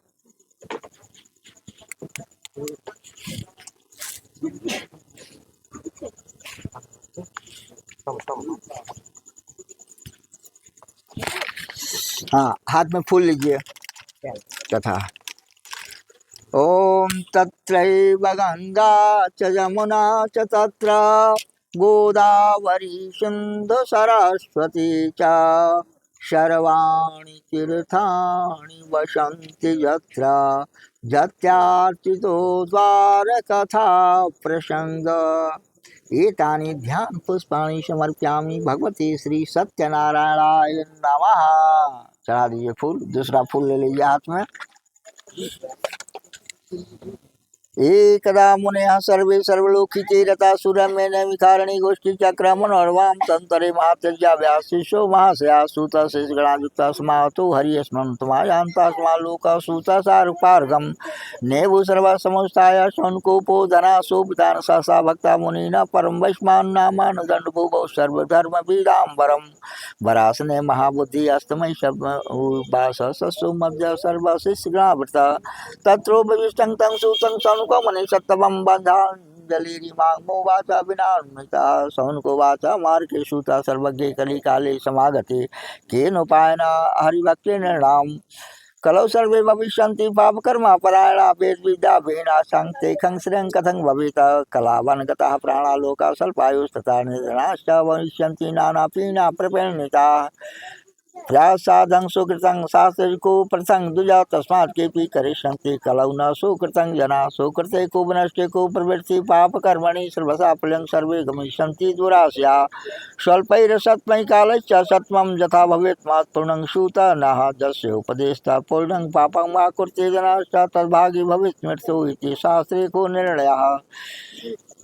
हाँ, हाथ में फूल लीजिए तथा ओम तत्रैव गंगा च यमुना च तत्र गोदावरी सिंधु सरस्वती च सर्वाणि तीर्थानि वसन्ति यत्र जत्यार्चितो द्वारकथा प्रसंग। एतानि ध्यान पुष्पाणि समर्पयामि भगवते श्री सत्यनारायणाय नमः। चढ़ा दीजिए फूल। दूसरा फूल ले लीजिए हाथ में। एकदा मुनयः सर्वे सर्वलोकिते रता सुरमेण विकारणी गोष्ठी चक्रमण अर्वाम तंतरे महात्यज्या व्यासिषो महाशया सूत शेषगणायुक्ता समाहतो हरिस्मन्तमायांता समालोका सूत सारुपार्गम नेभु सर्वा समुस्ताय शौनकोपो धना शोभितान सा भक्ता मुनिना परम वैष्मान नामान दंड भूभौ सर्वधर्म पीडाम्बरम वरासने महाबुद्धि अस्तमय शब्द सस्सु मध्य सर्व शिष्यगणावृत तत्रोपविष्टं तं सूतं सौनकोमनि सत्तमं बन्धाञ्जलिरिमामोवाच विनान्विता सौनकोवाच मार्गेषुता सर्वज्ञे कलिकाले समागते केनोपायेन हरिभक्तेन नृणाम् कलौ सर्वे भविष्यन्ति पापकर्मा परायणा वेदविद्या वीणाशान्ते खंश्रियं कथं भवेत् कलावनगताः प्राणालोका स्वल्पायुस्तथा निधनाश्च भविष्यन्ति नानापीना प्रपीडिताः प्रयासाधं सुकृतं शास्त्रिको प्रसंग द्विजा तस्मात् केपि करिष्यन्ति कलौ न सुकृतं जना सुकृते को विनष्टे को प्रवृत्ति पाप कर्मणि सर्वसा फलं सर्वे गमिष्यन्ति दुराशया स्वल्पैरसत्मय कालश्च सत्वं यथा भवेत् महत्पूर्णं सूत नः जस्य उपदेशता पूर्णं पापं वा कुर्ते जनाश्च तद्भागी भवेत् मृत्युः इति शास्त्रे को निर्णयः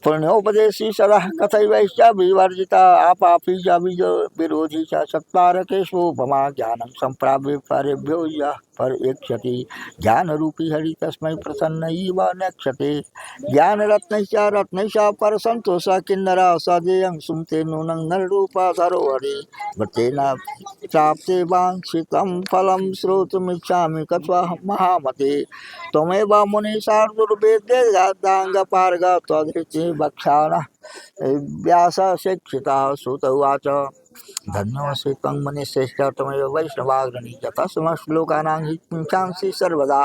पुण्योपदेशी सदा कथैवैश्च विवर्जिता आपापी च विरोधी च सत्कारकेष्वोपमा ज्ञानं सम्प्राप्य परेभ्यो यः परेक्षति ज्ञानरूपी हरि तस्मै प्रसन्नैव नक्षते ज्ञानरत्नैश्च रत्नैश्च परसन्तोषः किन्नरः सदेयं सुमते नूनं नररूपः सरोवरे वृत्तेन प्राप्ते वाञ्छितं फलं श्रोतुमिच्छामि कत्वा महामते त्वमेव मुनिशार्दुर्वेदेदाङ्गपार्ग त्वदृचे वक्षाणः व्यास शिक्षितः सुत उवाच धन्योऽसि त्वं मुनिश्रेष्ठ त्वमेव वैष्णवाग्रणी यतः श्लोकानां हि पुंसांसि सर्वदा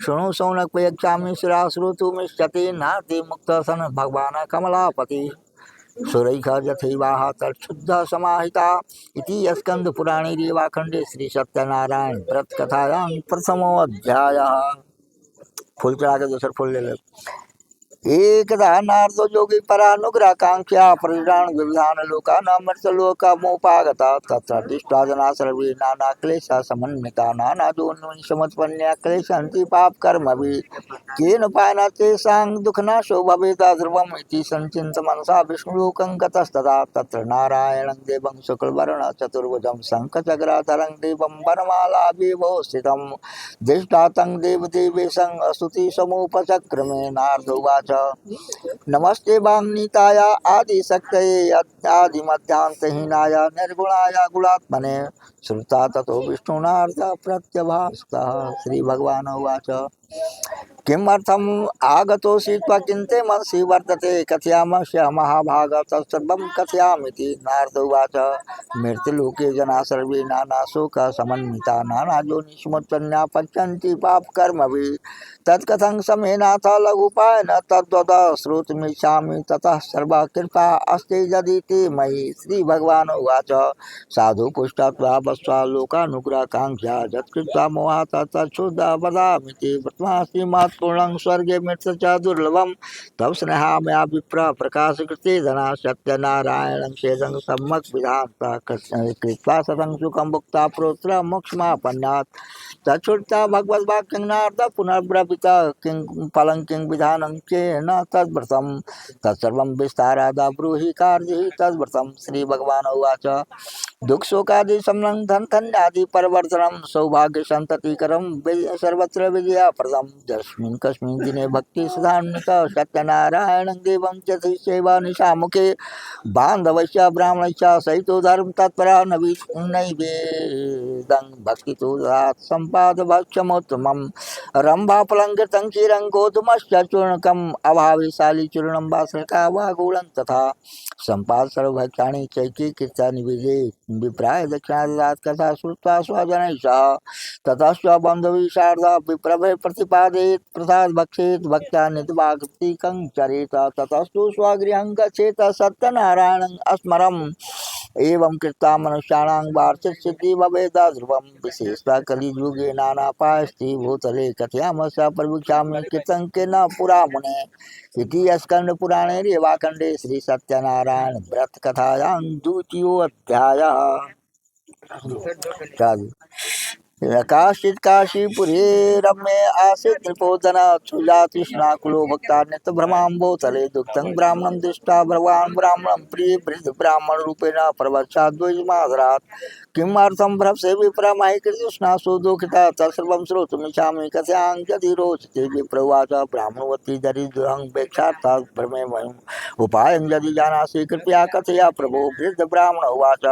शृणु शौनकपयच्छामि शिरा श्रोतुमिष्यते नाति मुक्तः भगवान् कमलापतिः सुरैः यथैवाह तच्छुद्धः समाहिता इति स्कन्दपुराणे रेवाखण्डे श्रीसत्यनारायण व्रतकथायां प्रथमोऽध्यायः। फूल चढ़ा के दूसरा फूल ले ले। एकदा नारदो योगी परानुग्रह कांक्षा परिणान विविधान लोका नमृतलोक मोपागता तत्र दृष्ट्वा जना सर्वे नाना क्लेशा समन्विता नाना जोन्वि समुत्पन्या क्लेशन्ति पाप कर्मभि केन पायना तेषां दुःखनाशो भवेत् ध्रुवम् इति संचिन्त मनसा विष्णुलोकं गतस्तदा तत्र नारायणं देवं शुक्लवर्ण चतुर्भुजं शङ्खचक्राधरं देवं वनमाला विभो स्थितं दृष्ट्वा तं देवदेवेशं स्तुति समुपचक्रमे नारदोवाच नमस्ते वाग्नीताय आदिशक्तये आदिमध्यांतहीनाय निर्गुणाय गुणात्मने श्रुता ततो विष्णुनार्थ प्रत्यभासतः। श्री भगवान उवाच किमर्थम् आगतोऽसि त्वचिन्ते मनसि वर्तते कथयामस्य महाभाग तत्सर्वं कथयामीति। नारद उवाच मृत्युलोके जना सर्वे नानाशोकसमन्विता नानायोनिष्मुत्पन्ना पश्यन्ति पापकर्मभिः तत्कथं समेनाथ लघुपायन तद्वद श्रोतुमिच्छामि ततः सर्वा कृपा अस्ति यदि ते मयि। श्री भगवान उवाच साधु पुष्टात्वा वस्वा लोकानुग्रहकाङ्क्षा यत्कृत्वा मोहात् तच्छुद्धा वदामि वर्तमास्ति महत्पूर्णं स्वर्गे मृत्यु च दुर्लभं तव स्नेहा मया विप्र प्रकाशकृते धना सत्यनारायणं शेषं सम्यक् विधान्तः कृत्वा सतं सुखं भुक्त्वा प्रोत्र मोक्षमापन्नात् तच्छ्रुत्वा भगवद्वाक्यं नारद पुनर्ब्रवीत किं फलं किं विधानं चेन तद्व्रतं तत्सर्वं विस्ताराद ब्रूहि कार्ये तद्व्रतं। श्री भगवान उवाच दुःखशोकादि संलग्नं धन्यादि परिवर्तनं सौभाग्य संततिकरं सर्वत्र विजयाप्रदं यस्मिन् कस्मिन् दिने भक्ति सुधान्वित सत्यनारायणं देवं च सेवा निशामुखे बान्धवश्च ब्राह्मणश्च सहितो धर्म तत्परा नैवेदं भक्ति तो संपाद भक्षमोत्तमं रंभाफलंकृतं क्षीरं गोधूमश्च चूर्णकम् अभाविशाली चूर्णं वासरका वा गूढं तथा संपाद सर्वभक्षाणि चैकीकृत्य निवेदे विप्राय दक्षिणाददात् कथा श्रुत्वा स्वजनैः सह ततश्च बन्धुभिः सार्धं विप्रभे प्रतिपादयेत् प्रसाद भक्षेत् भक्त्या नित्यवाक्तिकं चरेत ततस्तु स्वगृहं गच्छेत सत्यनारायणं स्मरम् एवं कृत्वा मनुष्याणां वार्षिकसिद्धिः भवेत् ध्रुवं विशेषतः कलियुगे नानापायस्ति भूतले कथयामः प्रवक्ष्यामि कीर्तनं केन पुरा मुने इति स्कंदपुराणे रेवाखंडे श्री सत्यनारायण व्रत कथायां द्वितीयोऽध्यायः। काश्चित् काशीपुरे रम्ये आसीत् नृपोधन क्षुजातृष्णाकुलो भक्ता नित्यभ्रमाम्बोतले दुग्धं ब्राह्मणं दृष्ट्वा भगवान् ब्राह्मणं प्रिय वृद्ध ब्राह्मण रूपेण प्रवक्षाद्वैतमादरात् किमर्थं भ्रंशे विप्र महि कृष्णासु दुःखिता तत्सर्वं श्रोतुमिच्छामि कथयां यदि रोचते। विप्र उवाच ब्राह्मणवती दरिद्रं वेक्षार्थात् भ्रमे वयम् उपायं यदि जानासि कृपया कथया प्रभो। वृद्ध ब्राह्मण उवाच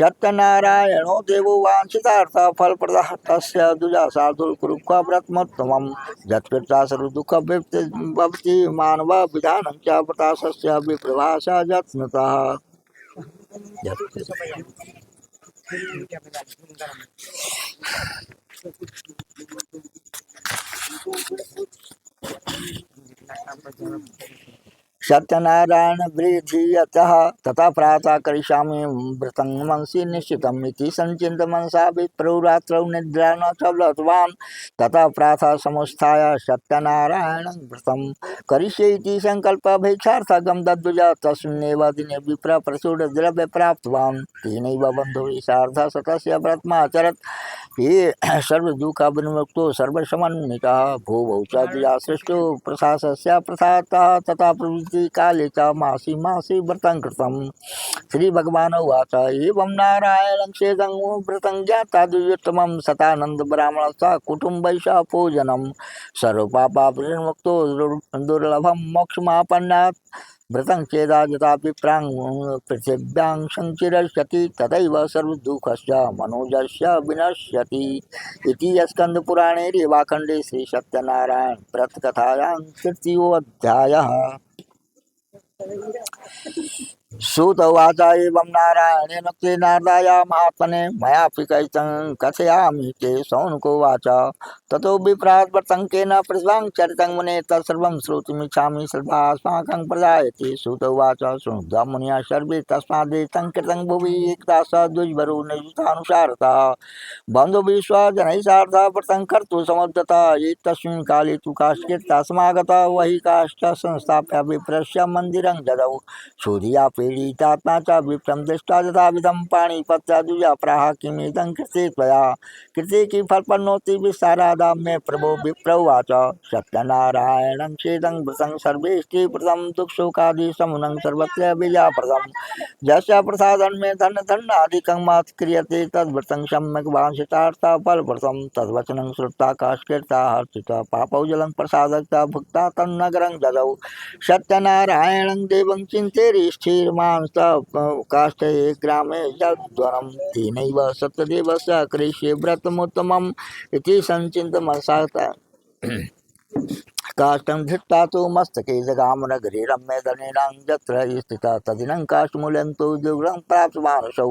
सत्यनारायणो देवो वाञ्छितार्थ फलप्रदः तस्य द्विजा साधु कुरुक्वा व्रतमोत्तमं यत्कृत्वा सर्वदुःखविभवति मानव विधानं च व्रतास्य विप्रभाषा यत्नतः। सत्यनारायण वृद्धियतः तथा प्रातः करिष्यामि व्रतं मनसि निश्चितम् इति संचिन्त्य मनसा विप्रौ रात्रौ निद्रा न च लब्धवान् तथा प्रातः समुत्थाय सत्यनारायणं व्रतं करिष्ये इति संकल्पभीक्षार्थकं दद्विज तस्मिन्नेव दिने विप्र प्रचुरद्रव्य प्राप्तवान् तेनैव बन्धुभिः सार्धः सतस्य व्रतमाचरत् ये सर्वदुःखविनिर्मुक्तो सर्वसमन्वितः भूभौ च द्विजासृष्टो प्रशासस्य प्रसादतः तथा प्रवृत्ति काले च मासी मासी व्रतं कृतं। श्री भगवान उवाच एवं नारायणं शेदं व्रतं ज्ञात्वा द्विजोत्तमं सतानंद ब्राह्मणस्य कुटुम्बैः पूजनं सर्वपापविनिर्मुक्तो दुर्लभं मोक्षमापन्नात् व्रतं चेदा यथा विप्रां पृथिव्यां संचिरष्यति तथैव सर्वदुःखस्य मनोजस्य विनश्यति इति स्कंदपुराणे रेवाखंडे श्री सत्यनारायण व्रत कथायां तृतीयोऽध्यायः। सूत उवाच एवं नारायणेन ते नारदाय महात्मने मयापि कथितं कथयामि ते। शौनको उवाच ततो विप्रात् व्रतं केन प्रतिभां चरितं मुने तत्सर्वं श्रोतुमिच्छामि श्रद्धास्माकं प्रजायते। सूत उवाच शृणुध्वा मुनयः सर्वे तस्मादेतं कृतं भुवि एकदा स द्विजवरो नियुक्तानुसारतः बन्धुभिः स्वजनैः सार्धं व्रतं कर्तुं समुद्यतः एतस्मिन् काले तु काश्चित् समागतः वही काष्ठ संस्थाप्य विप्रस्य मन्दिरं ददौ क्षुधियापि प्रेरितात्मा च विप्रं दृष्टा तथाविधं पाणिपत्यादुजा प्राह किमिदं कृते त्वया कृते कि फलपन्नोति विस्तारादा मे प्रभो विप्रवाच सत्यनारायणं चेदं वृतं सर्वेष्टि प्रथम दुःखशोकादि समुनं सर्वत्र बीजाप्रदम् यस्य प्रसादन्मे धन्नादिकं मात् क्रियते तद्व्रतं सम्यक् वांछितार्था फलप्रदं तद्वचनं श्रुत्वा काष्कीर्ता हर्षिता पापौ जलं प्रसादता भुक्ता तन्नगरं ददौ सत्यनारायणं देवं चिन्तयेरिष्ठिर्मांस काष्ठे ग्रामे यद्वनं तेनैव सत्यदेवस्य कृष्ये व्रतमुत्तमम् इति संचिन्तमसाता काष्ठं धृत्वा तु मस्तके जगामनगरे रम्ये धनेनां यत्र स्थितः तदिनं काष्ठमूलं तु दुर्गं प्राप्तवानसौ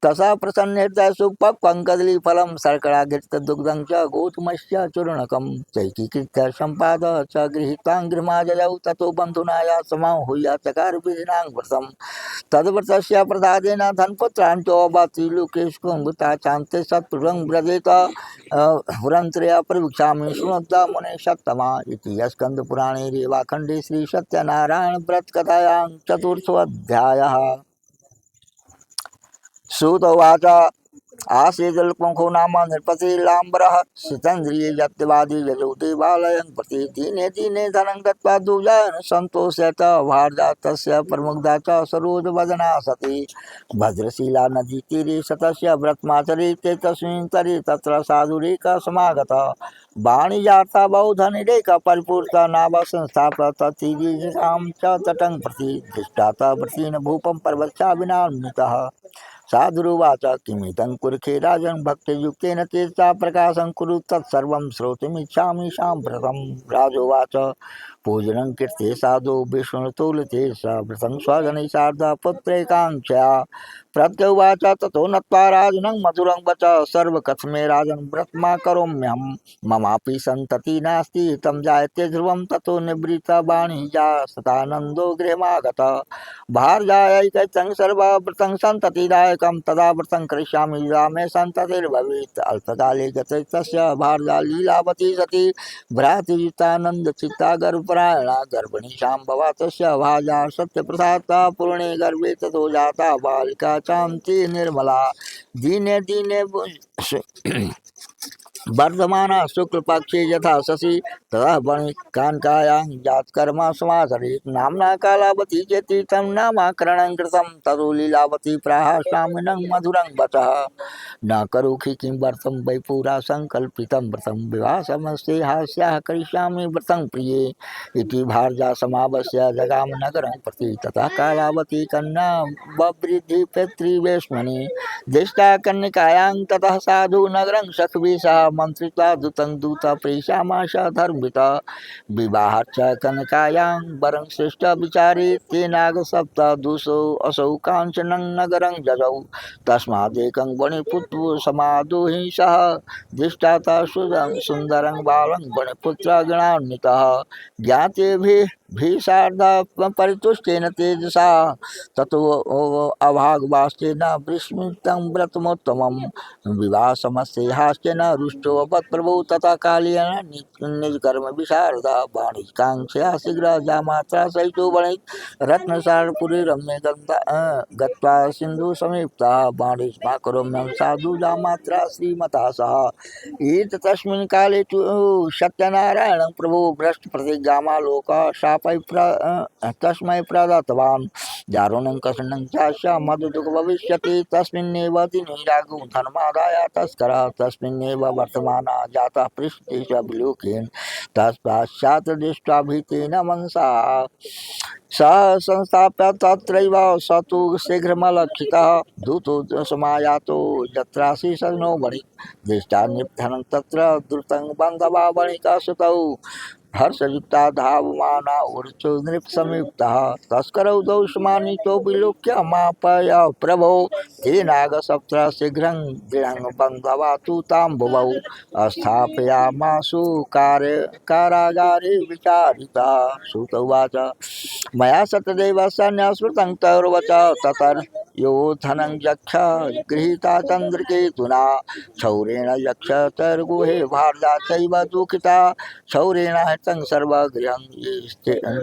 तथा प्रसन्नहृदय सुपक्वं कदलीफलं शर्कराघृतदुग्धं च गोधूमस्य चूर्णकं चैकीकृत्य सम्पादः च गृहीत्वां गृहमाजयौ ततो बन्धुना या समाहूय चकार विधिनां व्रतं तद्व्रतस्य प्रसादेन धनपुत्रान् चोऽवति लोकेशकुम्भता चान्ते सत्पुरं व्रजेत हुरन्त्रया प्रवक्ष्यामि शृणुद्धा मुने सत्तमा इति स्कन्दपुराणे रेवाखण्डे श्री सत्यनारायण व्रत कथायां चतुर्थोऽध्यायः। सूत उवाच आसीदल्पमुखो नाम नृपतिलाम्बरः सितेन्द्रिये यत्वादी यजौ देवालयं प्रति दिने दिने धनं गत्वा दुर्जन सन्तोषयत भारजा तस्य प्रमुग्धा च सरोजवदना सती भद्रशिला नदीतीरे शतस्य व्रतमाचरिते तस्मिन् तरे तत्र साधुरेकः समागतः वाणिजाता बहुधनिरेकः परिपूर्ता नाव संस्थाप्य तत्तीरेषां च तटं प्रति दृष्टाता व्रतेन भूपं पर्वत्या विनान्वितः साधुरुवाच किमिदं कुरुखे राजन् भक्तियुक्तेन तेजसा प्रकाशं कुरु तत्सर्वं श्रोतुमिच्छामि साम्प्रतं राजोवाच पूजनं कीर्ते साधु विष्णुतुलते स वृतं स्वजनैः सार्ध पुत्रैकाङ्क्षया प्रत्युवाच ततो नत्वा राजनं मधुरं वच सर्वकथमे राजन् व्रतमा करोम्यहं ममापि सन्तति नास्ति तं जायते ध्रुवं ततो निवृत्ता वाणिजा सदानन्दो गृहमागतः भारजायैकं सर्वव्रतं सन्ततिदायकं तदा व्रतं करिष्यामि यदा मे सन्ततिर्भवेत् अल्पकाले गते तस्य भारजा लीलावती सती भ्रातृयुक्तानन्दचित्ता गर्भपरायणा गर्भिणी शाम्भवा तस्य भार्या सत्यप्रसादा पूर्णे गर्भे ततो जाता बालिका चान्ति निर्मला दिने दिने वर्धमाना शुक्लपक्षे यथा शशि तथा वणि कानकायां जातकर्मा समाचरेत् नाम्ना कालावती चेति तं नामाकरणं कृतं ततो लीलावती प्राह स्वामिनं मधुरं वचः न करोखि किं व्रतं वै पुरा संकल्पितं व्रतं विवाहसमस्ते हास्याः करिष्यामि व्रतं प्रिये इति भारजा समावस्य जगाम नगरं प्रति ततः कालावती कन्या बवृद्धि पितृवेश्मनि दृष्टा कन्यकायां ततः साधु नगरं सखिभिः सह मन्त्रित्वा दूतं दूता प्रेषयामास धर्मिता विवाहाच्च कनकायां वरं श्रेष्ठ विचारे तेनाग सप्त दुषो असौ काञ्चनं नगरं जजौ तस्मादेकं वणिपुत्र समादोहि सह दृष्टाता सुन्दरं बालं वणिपुत्र गणान्वितः ज्ञातेभिः भीषार्ध परितुष्टेन तेजसा ततो अभागवास्तेन विस्मृतं व्रतमोत्तमम् विवाह समस्ते हास्येन रुष्टो प्रभु तथा कालेन निजकर्म विशारदा वाणिज्यकांक्षया शीघ्र जामात्रा सहितो वणित रत्नसारपुरी रम्ये गत्वा सिंधु समीप्ता वाणिज्यमा करोम्यं साधु जामात्रा श्रीमता सह ईत तस्मिन् काले तु सत्यनारायणं प्रभु भ्रष्ट प्रतिज्ञामालोक शापै तस्मै प्रदत्तवान् दारुणं कसनं चास्य मधुदुःख भविष्यति तस्मिन्नेव दिने राघु धर्मादाय तस्करः तस्मिन्नेव वर्तमाना जातः पृष्ठे च विलोकेन तत्पश्चात् दृष्ट्वा भीतेन मनसा स संस्थाप्य तत्रैव स तु शीघ्रमलक्षितः दूतो समायातो यत्रासि सजनो वणिक् दृष्टा निर्धनं तत्र द्रुतं बन्धवा वणिकः सुतौ हर्षयुक्ता धावमाना ऊर्जो नृपसंयुक्तः तस्करौ दौष्मानितो विलोक्य मापय प्रभो तेनागसप्त शीघ्रं दृढं बन्धवा तु तां भुवौ स्थापयामासु कारागारे विचारिता श्रुत उवाच मया सतदेवस्य न्यस्मृतं तैर्वच ततर् यो धनं यक्ष गृहीता चन्द्रकेतुना क्षौरेण यक्ष तैर्गुहे भारजा चैव दुःखिता क्षौरेण हतं सर्वगृहं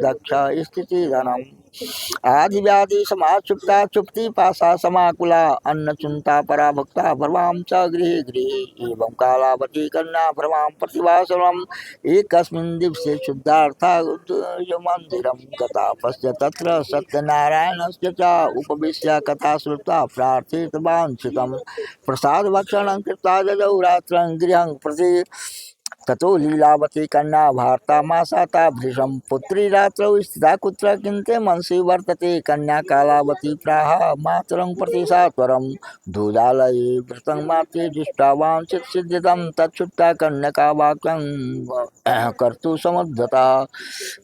दक्ष स्थितिधनम् आदि व्याधि समाचुप्ता चुप्ति पासा समाकुला अन्न चुंता परा भक्ता भ्रवाम च गृहे गृहे एवं कालावती कन्या भ्रवाम प्रतिभासनम एकस्मिन् दिवसे शुद्धार्था मंदिरम गता पश्य तत्र सत्यनारायणस्य च उपविश्य कथा श्रुत्वा प्रार्थित वाञ्छितं प्रसाद भक्षणं कृत्वा ददौ रात्रं गृहं प्रति ततो लीलावती कन्या भारता मासाता भृशं पुत्री रात्रौ स्थिता कुत्र किन्ते मनसि वर्तते कन्या कालावती प्राह मातरं प्रति सात्वरं दूजालये वृतं मात्रे दृष्टा वाञ्छित सिद्धितं तच्छुत्ता कन्यका वाक्यं कर्तुं समुद्धता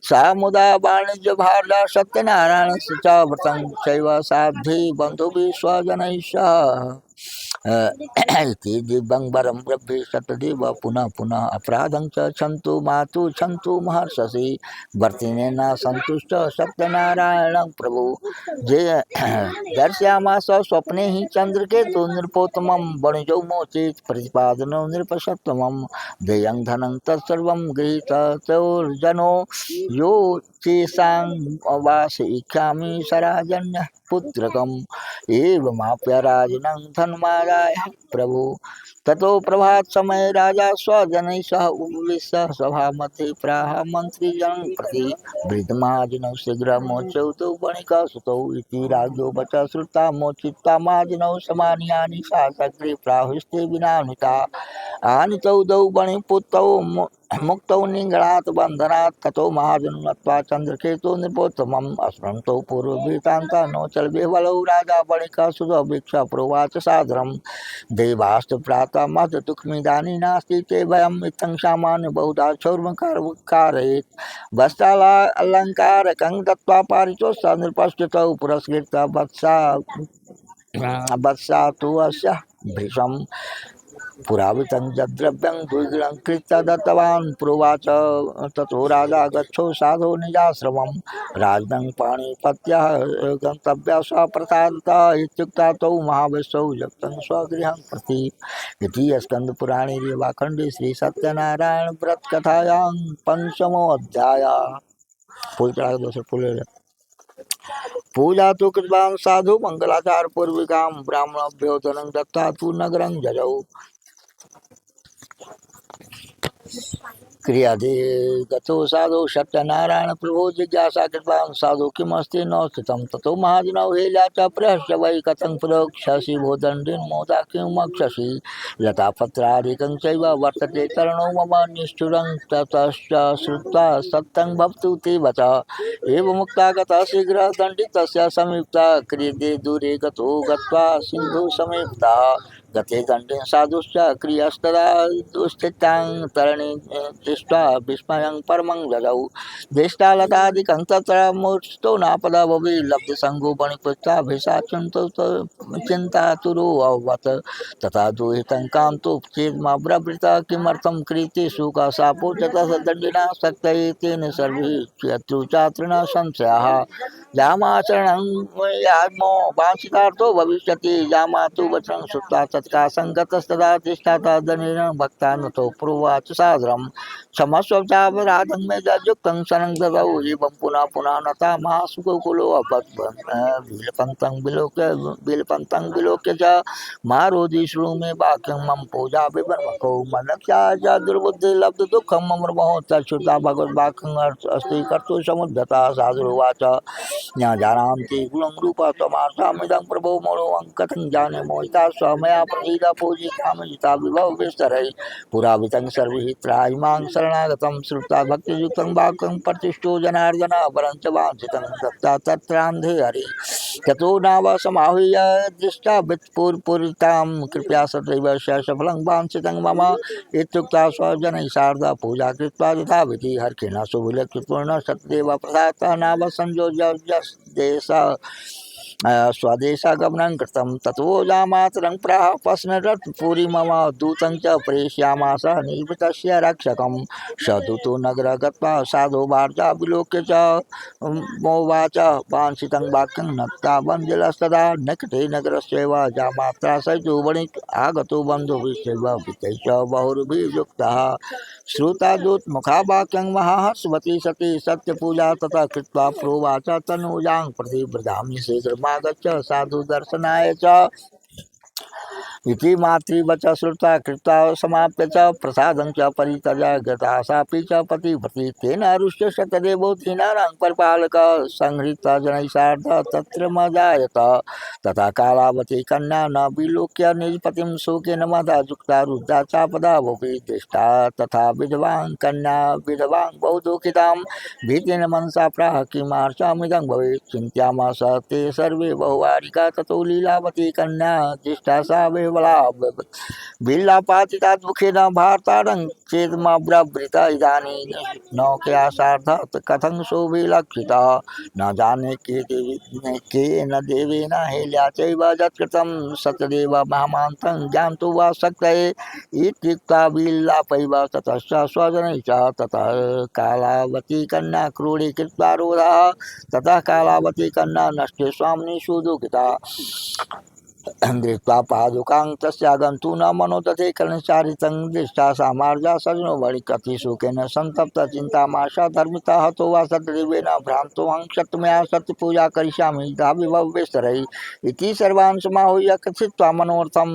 सा मुदा वाणिज्य भारदा सत्यनारायणस्य च व्रतं चैव साध्ये बन्धुभिः स्वजनैः सह इति दिव्यंबरं ब्रह्मे शतदेव पुनः पुनः अपराधं च क्षन्तु मातु क्षन्तु महर्षसि वर्तिने न सन्तुष्ट सत्यनारायणं प्रभु जे दर्शयामास स्वप्ने हि चन्द्रकेतु नृपोत्तमं वणिजौ मोचेत् प्रतिपादनो नृपसत्तमं देयं धनं तत्सर्वं गृहीतोर्जनो यो चेषां वासयिष्यामि सराजन्यः पुत्रकम् एवमाप्य राजनं धनमादाय प्रभु ततो प्रभात समय राजा स्वजनैः सह उपविश्य सभा मध्ये प्राह मंत्रीजनं प्रति वृद्धमाजिनौ शीघ्रमोचौ तौ वणिकसुतौ इति राज्ञो वच श्रुत्वा मोचित्वा माजिनौ समानीयानि शासग्रे प्राहुस्ते विनानुता आनीतौ द्वौ वणिपुत्रौ मुक्तौ निगणात् बन्धनात् ततो महाजनं नत्वा चन्द्रकेतु नृपोत्तमम् अस्मन्तौ पूर्ववृत्तान्ता नोचल बिह्वलौ राजा वणिकसुतो भिक्षा प्रोवाच सादरम् देवास्तु प्रातः मत दुःखमिदानी नास्ति ते भयम् इत्थं सामान्य बहुधा क्षौर्मकारयेत् वस्त्राला अलङ्कारकं दत्त्वा पारितोषः नृपश्चितौ पुरस्कृत्य वत्सा तु अस्य भृशम् पुरावितं यद्द्रव्यं द्विगुणं कृत्य दत्तवान् प्रोवाच ततो राजा गच्छो साधो निजाश्रमं राजनं पाणिपत्यः गन्तव्यः स्वप्रसादतः इत्युक्त्वा तौ महाविश्वौ यक्तं स्वगृहं प्रति इति स्कन्दपुराणे रेवाखण्डे श्रीसत्यनारायण व्रतकथायां पञ्चमोऽध्यायः। फूल चढ़ा के दूसरे फूल ले ले। पूजा तो कृतवान् साधु मंगलाचार पूर्विकां ब्राह्मणभ्यो धनं दत्त्वा तु नगरं जजौ क्रियादे गतो साधु सत्यनारायण प्रभो जिज्ञासा कृतवान् साधु किमस्ति न स्थितं ततो महाजनौ हेल्या च प्रहस्य वै कथं प्रोक्ष्यसि भो दण्डिन् मोदा किं वक्ष्यसि लतापत्रादिकं चैव वर्तते चरणौ मम निष्ठुरं ततश्च श्रुत्वा सत्तं भवतु ते वचः एवमुक्ता गतः शीघ्रं दण्डितस्य समीपतः क्रियते दूरे गतो गत्वा सिन्धु समीपतः गते दण्डेन साधुश्च क्रियस्तदा दुश्चित्तां तरणे दृष्ट्वा विस्मयं परमं जजौ ज्येष्ठालतादिकं तत्र मूर्छितो नापदा भवि लब्धसङ्गो वणिपुत्राभिषा चिन्तातुरो अभवत् तथा दुहितं कान्तो चेद्मब्रवीत किमर्थं क्रीते शुकशापो च तस्य दण्डिना शक्तये तेन सर्वैः चात्र न संशयः जामाचरणं याज्ञो वांछितार्थो भविष्यति जामातु वचनं श्रुत्वा तत्का सङ्गतस्तदा तिष्ठाता दनेन भक्तानतो प्रोवाच सादरं क्षमस्व चापराधं मे युक्तं शरणं ददौ एवं पुनः पुनः नता महासुखकुलो बिलपन्तं विलोक्य च मारोदि शृणु मे वाक्यं मम पूजा विवर्मको मलक्ष्या च दुर्बुद्धि लब्ध दुःखं मम महो तच्छ्रुता भगवद्वाक्यं अस्ति कर्तुं समुद्धता साधुरुवाच न जानान्ति गुणं रूपा त्वमार्थामिदं प्रभो मोरोऽहं कथं जाने मोहिता स्वमया प्रसीदा पूजितामजिता विभव विस्तरैः पुरावितं सर्वैः त्राहिमां शरणागतं श्रुत्वा भक्तियुक्तं वाक्यं प्रतिष्ठो जनार्दन वरं च वाञ्छितं दत्ता तत्रान्धे हरि ततो नाव समाहूय दृष्टा वित्पूरितां कृपया सदैव सफलं वाञ्छितं मम इत्युक्त्वा स्वजनैः सार्ध पूजा कृत्वा यथाविधि हर्षेण सुविलक्षितपूर्ण सत्यदेव प्रसादतः नाव संयोज्य देश स्वदेशागमनं कृतं ततो जामातरं प्राह पस्नरत् पुरी मम दूतं च प्रेषयामास निवृतस्य रक्षकं स दूतो नगर गत्वा साधो वार्ता विलोक्य च मोवाच वाञ्छितं वाक्यं नक्ता वन्द्यलस्तदा निकटे नगरस्यैव जामात्रा सहितो वणिक् आगतो बन्धुभिश्चैव वित्तैः च बहुर्भिर्युक्तः श्रुतादूतमुखावाक्यं महाहर्षवती सती सत्यपूजा तथा कृत्वा प्रोवाच तनूजां प्रति व्रजामि शीघ्रमागच्छ साधु दर्शनाय च इति मातृवच श्रुता कृत्वा समाप्य च प्रसादं च परित्यज्य गता सापि च पतिव्रती तेन रुष्य शतदेवो दीनानां परिपालक संहृता जनैः सार्ध तत्र मजायत तथा कालावती कन्या न विलोक्य निजपतिं शोकेन मदा युक्ता रुद्धा चापदा वपि दृष्टा तथा विधवां कन्या विधवां बहु दुःखितां भीतेन मनसा प्राह किमार्षमिदं भवेत् चिन्त्यामास ते सर्वे बहुवारिका ततो लीलावती कन्या दृष्टा सा विह्वला बिल्लापातितात् मुखेन भारतारं चेदमब्रवीत इदानीं नौकया सार्धत् कथं शोभिलक्षिता न जाने केन देवेन हेल्या चैव यत्कृतं सत्यदेव महामान्तं ज्ञान्तु वा शक्तये इत्युक्त्वा बिल्लापैव ततश्च स्वजनैः च ततः कालावती कन्या क्रोडी कृत्वा रोधः ततः कालावती कन्या नष्टे स्वामिनी सुदुःखिता दृष्ट्वा पादुकां तस्यागन्तु न मनोदधे कर्णचारितं दृष्टा सामार्जा सजनो वणिकति सुखेन संतप्त चिन्तामाशा धर्मिता हतो वा सतदेवेन भ्रान्तोऽहं क्षत्मया सत्यपूजा करिष्यामि धाविभवेश्वरैः इति सर्वान् समाहूय कथित्वा मनोर्थं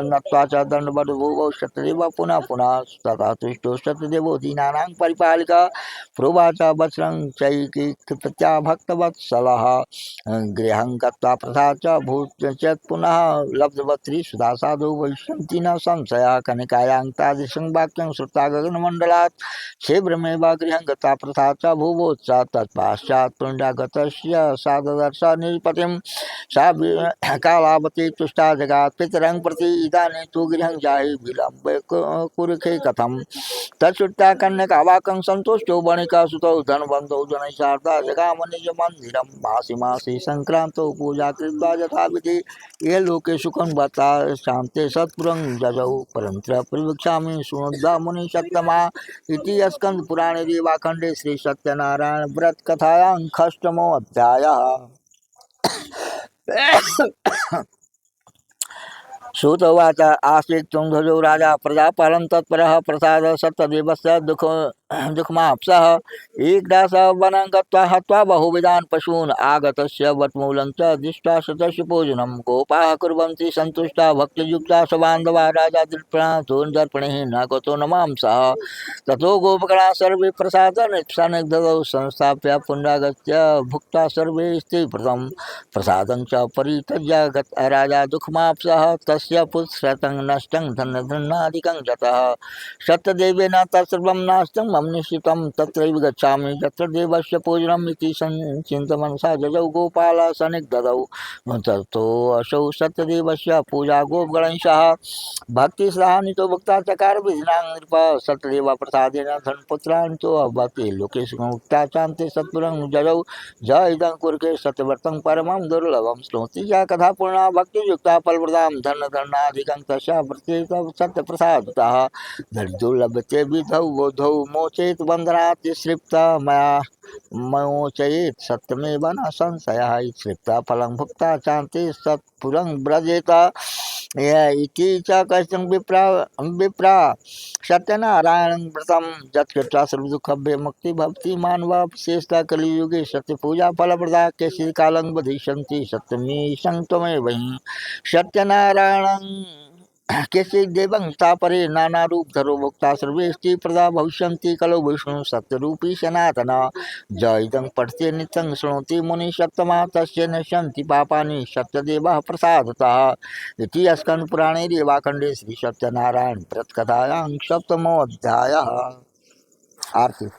नत्वा च दण्डवद्भुवौ सत्यदेव पुनः पुनः तथा तुष्टो सत्यदेवो दीनानां परिपालिका प्रोवाच वचनं चैकीकृत्या भक्तवत्सलः गृहं गत्वा प्रथा च भूत चेत् पुनः लब्धवत्री सुधा साधु वैशन्ति न संशयः कनिकायां तादृशं वाक्यं श्रुत्वा गगनमण्डलात् शीघ्रमेव गृहं गता प्रथा च भुवोत्सा तत्पश्चात् पुण्डागतस्य साददर्श निपतिं सा कालावती तुष्टा जगात् पितरं प्रति इदानीं तु गृहं जाहि विलम्बे कुरुखे कथं तच्छ्रुत्वा कन्यकावाकं सन्तुष्टो वणिकसुतौ धनबन्धौ जनैः सार्धा जगाम निजमन्दिरं मासि मासि सङ्क्रान्तौ पूजा कृत्वा यथाविधि ये लोके सुखं बता शान्ते सत्पुरं जजौ परंत्र प्रवक्ष्यामि शृणुद्वा मुनि सत्तमा इति स्कंदपुराणे देवाखण्डे श्री सत्यनारायण व्रत कथायां षष्ठमो अध्यायः। श्रुतवाच आसीत् तुङ्गध्वजो राजा प्रजापालं तत्परः प्रसाद सत्यदेवस्य दुःखमाप्सः एकदा स वनं गत्वा हत्वा बहुविधान् पशून् आगतस्य वट्मूलं च दृष्ट्वा शतस्य भोजनं गोपाः कुर्वन्ति सन्तुष्टा भक्तियुक्ता स बान्धवा राजा दर्पणैः न गतो न मांसः ततो गोपगणाः सर्वे प्रसादसन्निधौ संस्थाप्य पुण्डागत्य भुक्त्वा सर्वे स्त्रीप्रदं प्रसादं च परित्यज्य राजा दुःखमाप्सः तस्य पुत्रशतं नष्टं धनादिकं गतः सत्यदेवेन तत्सर्वं नास्तं मम निश्चितं तत्रैव गच्छामि यत्र देवस्य पूजनम् इति चिन्तमनसा जजौ गोपालः सन्निधौ ततो असौ सत्यदेवस्य पूजा गोपगणैः सह भक्तिश्लाघनितो भक्ता चकार विधिनां नृप सत्यदेव प्रसादेन धनपुत्रान्तो भक्ति लोकेषु मुक्ता चान्ते सत्पुरं जजौ ज इदं कुरुके सत्यव्रतं परमं दुर्लभं श्रोति या कथा पूर्णा भक्तियुक्ता फलप्रदां धनाधिकं तस्या प्रत्येक सत्यप्रसादतः दुर्लभते विधौ बोधौ मोचेत बन्धनात् श्रिप्ता मया मोचयेत् सत्यमेव न संशयः श्रिप्ता फलं भुक्ता चान्ते सत्पुरं व्रजेत इति च कश्चन विप्रा सत्यनारायणं व्रतं यत्कृत्वा सर्वदुःखभ्य मुक्ति भवति मानवा विशेषतः कलियुगे सत्यपूजा फलप्रदा केचित् कालं वधिष्यन्ति सत्यमी संतमेव सत्यनारायणं केचित् देवं स्थापरे नानारूपधरो भोक्ता सर्वेष्टि प्रदा भविष्यन्ति कलौ विष्णु सत्यरूपी सनातन ज इदं पठते नित्यं शृणोति मुनिः सत्तमा तस्य नश्यन्ति पापानि सत्यदेवः प्रसादतः इति स्कंदपुराणे देवाखण्डे श्री सत्यनारायण व्रत कथायां सप्तमो अध्यायः। आरती।